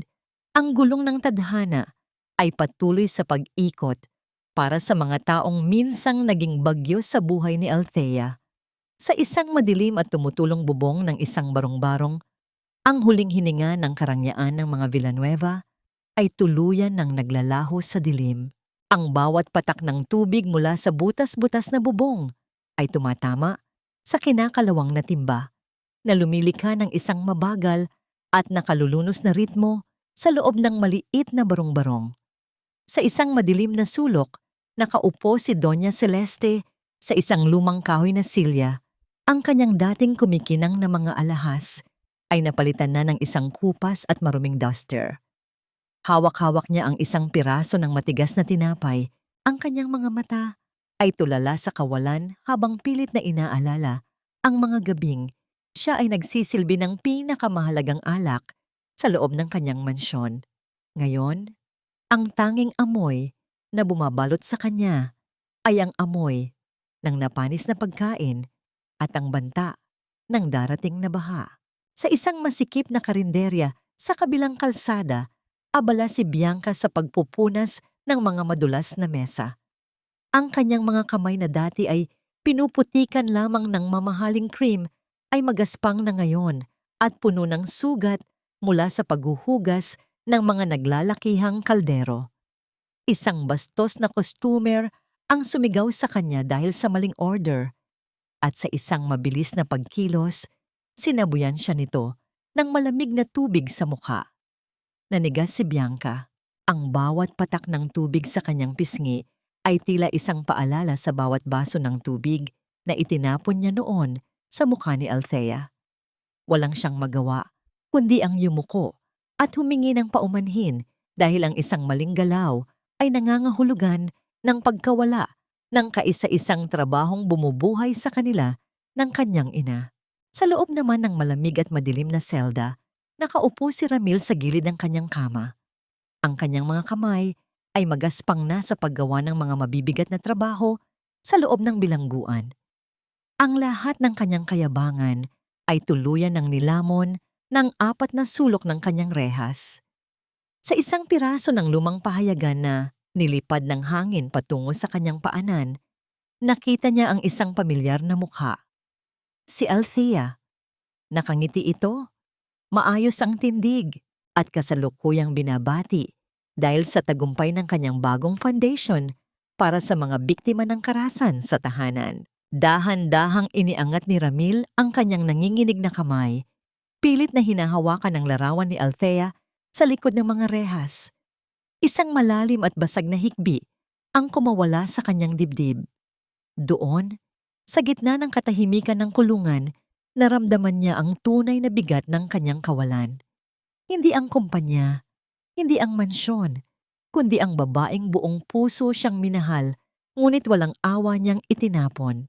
ang gulong ng tadhana ay patuloy sa pag-ikot para sa mga taong minsang naging bagyo sa buhay ni Althea. Sa isang madilim at tumutulong bubong ng isang barong-barong, ang huling hininga ng karangyaan ng mga Villanueva ay tuluyan ng naglalaho sa dilim. Ang bawat patak ng tubig mula sa butas-butas na bubong ay tumatama sa kinakalawang na timba na lumilikha ng isang mabagal at nakalulunos na ritmo sa loob ng maliit na barong-barong. Sa isang madilim na sulok, nakaupo si Doña Celeste sa isang lumang kahoy na silya. Ang kanyang dating kumikinang na mga alahas ay napalitan na ng isang kupas at maruming duster. Hawak-hawak niya ang isang piraso ng matigas na tinapay. Ang kanyang mga mata ay tulala sa kawalan habang pilit na inaalala ang mga gabing siya ay nagsisilbi ng pinakamahalagang alak sa loob ng kanyang mansyon. Ngayon, ang tanging amoy na bumabalot sa kanya ay ang amoy ng napanis na pagkain at ang banta ng darating na baha. Sa isang masikip na karinderya sa kabilang kalsada, abala si Bianca sa pagpupunas ng mga madulas na mesa. Ang kanyang mga kamay na dati ay pinuputikan lamang ng mamahaling cream ay magaspang na ngayon at puno ng sugat mula sa paghuhugas ng mga naglalakihang kaldero. Isang bastos na customer ang sumigaw sa kanya dahil sa maling order at sa isang mabilis na pagkilos, sinabuyan siya nito ng malamig na tubig sa mukha. Nanigas si Bianca. Ang bawat patak ng tubig sa kanyang pisngi ay tila isang paalala sa bawat baso ng tubig na itinapon niya noon sa mukha ni Althea. Walang siyang magawa, kundi ang yumuko at humingi ng paumanhin dahil ang isang maling galaw ay nangangahulugan ng pagkawala ng kaisa-isang trabahong bumubuhay sa kanila ng kanyang ina. Sa loob naman ng malamig at madilim na selda, nakaupo si Ramil sa gilid ng kanyang kama. Ang kanyang mga kamay ay magaspang na sa paggawa ng mga mabibigat na trabaho sa loob ng bilangguan. Ang lahat ng kanyang kayabangan ay tuluyan ng nilamon ng 4 na sulok ng kanyang rehas. Sa isang piraso ng lumang pahayagan na nilipad ng hangin patungo sa kanyang paanan, nakita niya ang isang pamilyar na mukha. Si Althea. Nakangiti ito, maayos ang tindig at kasalukuyang binabati dahil sa tagumpay ng kanyang bagong foundation para sa mga biktima ng karahasan sa tahanan. Dahan-dahang iniangat ni Ramil ang kanyang nanginginig na kamay, pilit na hinahawakan ng larawan ni Althea sa likod ng mga rehas. Isang malalim at basag na hikbi ang kumawala sa kanyang dibdib. Doon, sa gitna ng katahimikan ng kulungan, naramdaman niya ang tunay na bigat ng kanyang kawalan. Hindi ang kumpanya, hindi ang mansyon, kundi ang babaeng buong puso siyang minahal, ngunit walang awa niyang itinapon.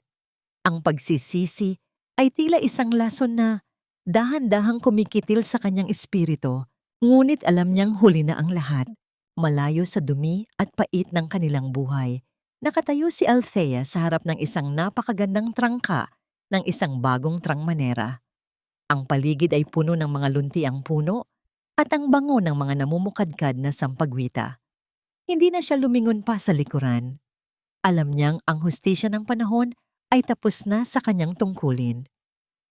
Ang pagsisisi ay tila isang lason na dahan-dahang kumikitil sa kanyang espiritu, ngunit alam niyang huli na ang lahat. Malayo sa dumi at pait ng kanilang buhay, nakatayo si Althea sa harap ng isang napakagandang trangka ng isang bagong trangmanera. Ang paligid ay puno ng mga luntiang puno at ang bango ng mga namumukadkad na sampagwita. Hindi na siya lumingon pa sa likuran. Alam niyang ang hustisya ng panahon ay tapos na sa kanyang tungkulin.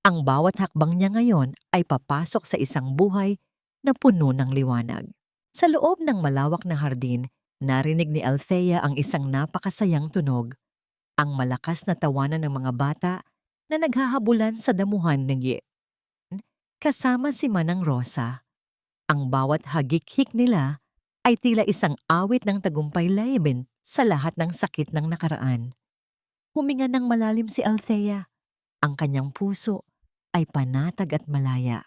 Ang bawat hakbang niya ngayon ay papasok sa isang buhay na puno ng liwanag. Sa loob ng malawak na hardin, narinig ni Althea ang isang napakasayang tunog, ang malakas na tawanan ng mga bata na naghahabulan sa damuhan ng kasama si Manang Rosa. Ang bawat hagik-hik nila ay tila isang awit ng tagumpay laban sa lahat ng sakit ng nakaraan. Huminga ng malalim si Althea. Ang kanyang puso ay panatag at malaya.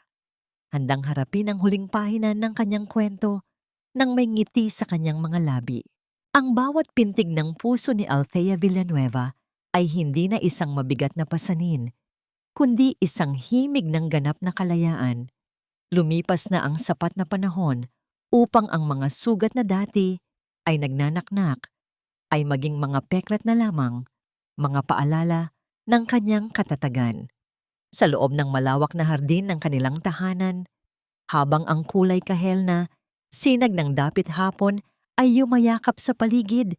Handang harapin ang huling pahina ng kanyang kwento nang may ngiti sa kanyang mga labi. Ang bawat pintig ng puso ni Althea Villanueva ay hindi na isang mabigat na pasanin, kundi isang himig ng ganap na kalayaan. Lumipas na ang sapat na panahon upang ang mga sugat na dati ay nagnanaknak ay maging mga peklat na lamang, mga paalala ng kanyang katatagan. Sa loob ng malawak na hardin ng kanilang tahanan, habang ang kulay kahel na sinag ng dapit hapon ay yumayakap sa paligid,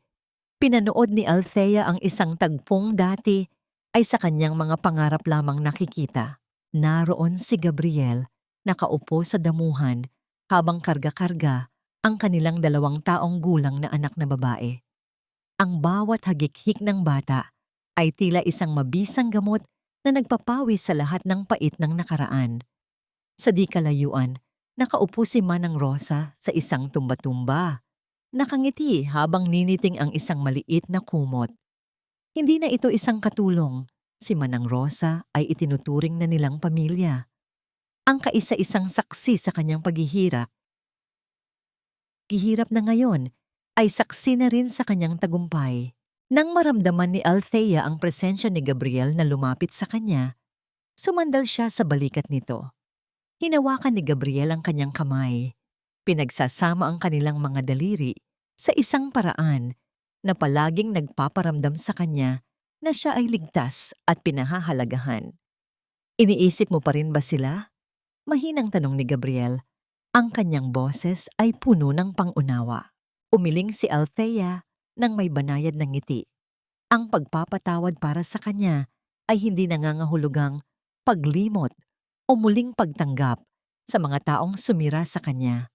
pinanood ni Althea ang isang tagpong dati ay sa kanyang mga pangarap lamang nakikita. Naroon si Gabriel, nakaupo sa damuhan habang karga-karga ang kanilang 2 taong gulang na anak na babae. Ang bawat hagik-hik ng bata ay tila isang mabisang gamot na nagpapawis sa lahat ng pait ng nakaraan. Sa di kalayuan, nakaupo si Manang Rosa sa isang tumba-tumba. Nakangiti habang niniting ang isang maliit na kumot. Hindi na ito isang katulong. Si Manang Rosa ay itinuturing na nilang pamilya. Ang kaisa-isang saksi sa kanyang paghihirap. Gihirap na ngayon ay saksi na rin sa kanyang tagumpay. Nang maramdaman ni Althea ang presensya ni Gabriel na lumapit sa kanya, sumandal siya sa balikat nito. Hinawakan ni Gabriel ang kanyang kamay. Pinagsasama ang kanilang mga daliri sa isang paraan na palaging nagpaparamdam sa kanya na siya ay ligtas at pinahahalagahan. Iniisip mo pa rin ba sila? Mahinang tanong ni Gabriel. Ang kanyang boses ay puno ng pangunawa. Umiling si Althea nang may banayad ng ngiti. Ang pagpapatawad para sa kanya ay hindi nangangahulugang paglimot o muling pagtanggap sa mga taong sumira sa kanya.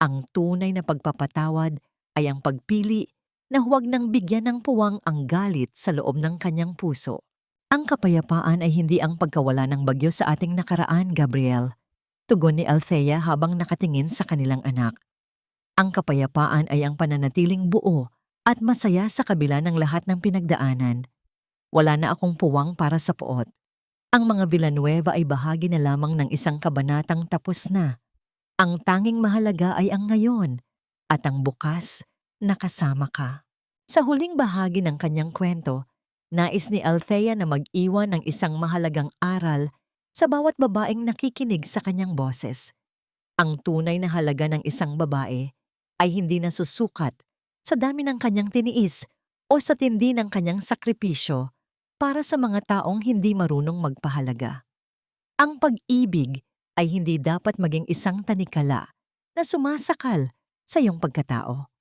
Ang tunay na pagpapatawad ay ang pagpili na huwag nang bigyan ng puwang ang galit sa loob ng kanyang puso. Ang kapayapaan ay hindi ang pagkawala ng bagyo sa ating nakaraan, Gabriel. Tugon ni Althea habang nakatingin sa kanilang anak. Ang kapayapaan ay ang pananatiling buo at masaya sa kabila ng lahat ng pinagdaanan. Wala na akong puwang para sa poot. Ang mga Villanueva ay bahagi na lamang ng isang kabanatang tapos na. Ang tanging mahalaga ay ang ngayon at ang bukas na kasama ka. Sa huling bahagi ng kanyang kwento, nais ni Althea na mag-iwan ng isang mahalagang aral sa bawat babaeng nakikinig sa kanyang boses. Ang tunay na halaga ng isang babae ay hindi nasusukat sa dami ng kanyang tiniis o sa tindi ng kanyang sakripisyo para sa mga taong hindi marunong magpahalaga. Ang pag-ibig ay hindi dapat maging isang tanikala na sumasakal sa iyong pagkatao.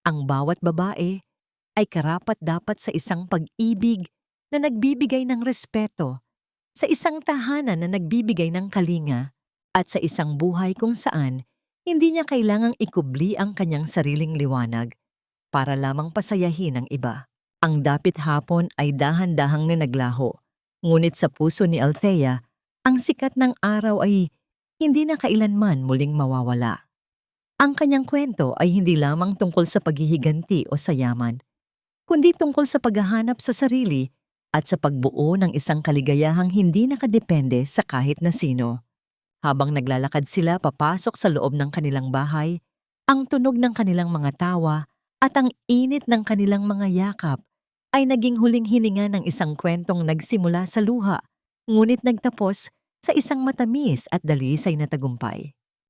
Ang bawat babae ay karapat-dapat sa isang pag-ibig na nagbibigay ng respeto, sa isang tahanan na nagbibigay ng kalinga, at sa isang buhay kung saan hindi niya kailangang ikubli ang kanyang sariling liwanag para lamang pasayahin ang iba. Ang dapit hapon ay dahan-dahang na naglaho, ngunit sa puso ni Althea, ang sikat ng araw ay hindi na kailanman muling mawawala. Ang kanyang kwento ay hindi lamang tungkol sa paghihiganti o sa yaman, kundi tungkol sa paghahanap sa sarili at sa pagbuo ng isang kaligayahang hindi nakadepende sa kahit na sino. Habang naglalakad sila papasok sa loob ng kanilang bahay, ang tunog ng kanilang mga tawa at ang init ng kanilang mga yakap ay naging huling hininga ng isang kwentong nagsimula sa luha, ngunit nagtapos sa isang matamis at dalisay na tagumpay.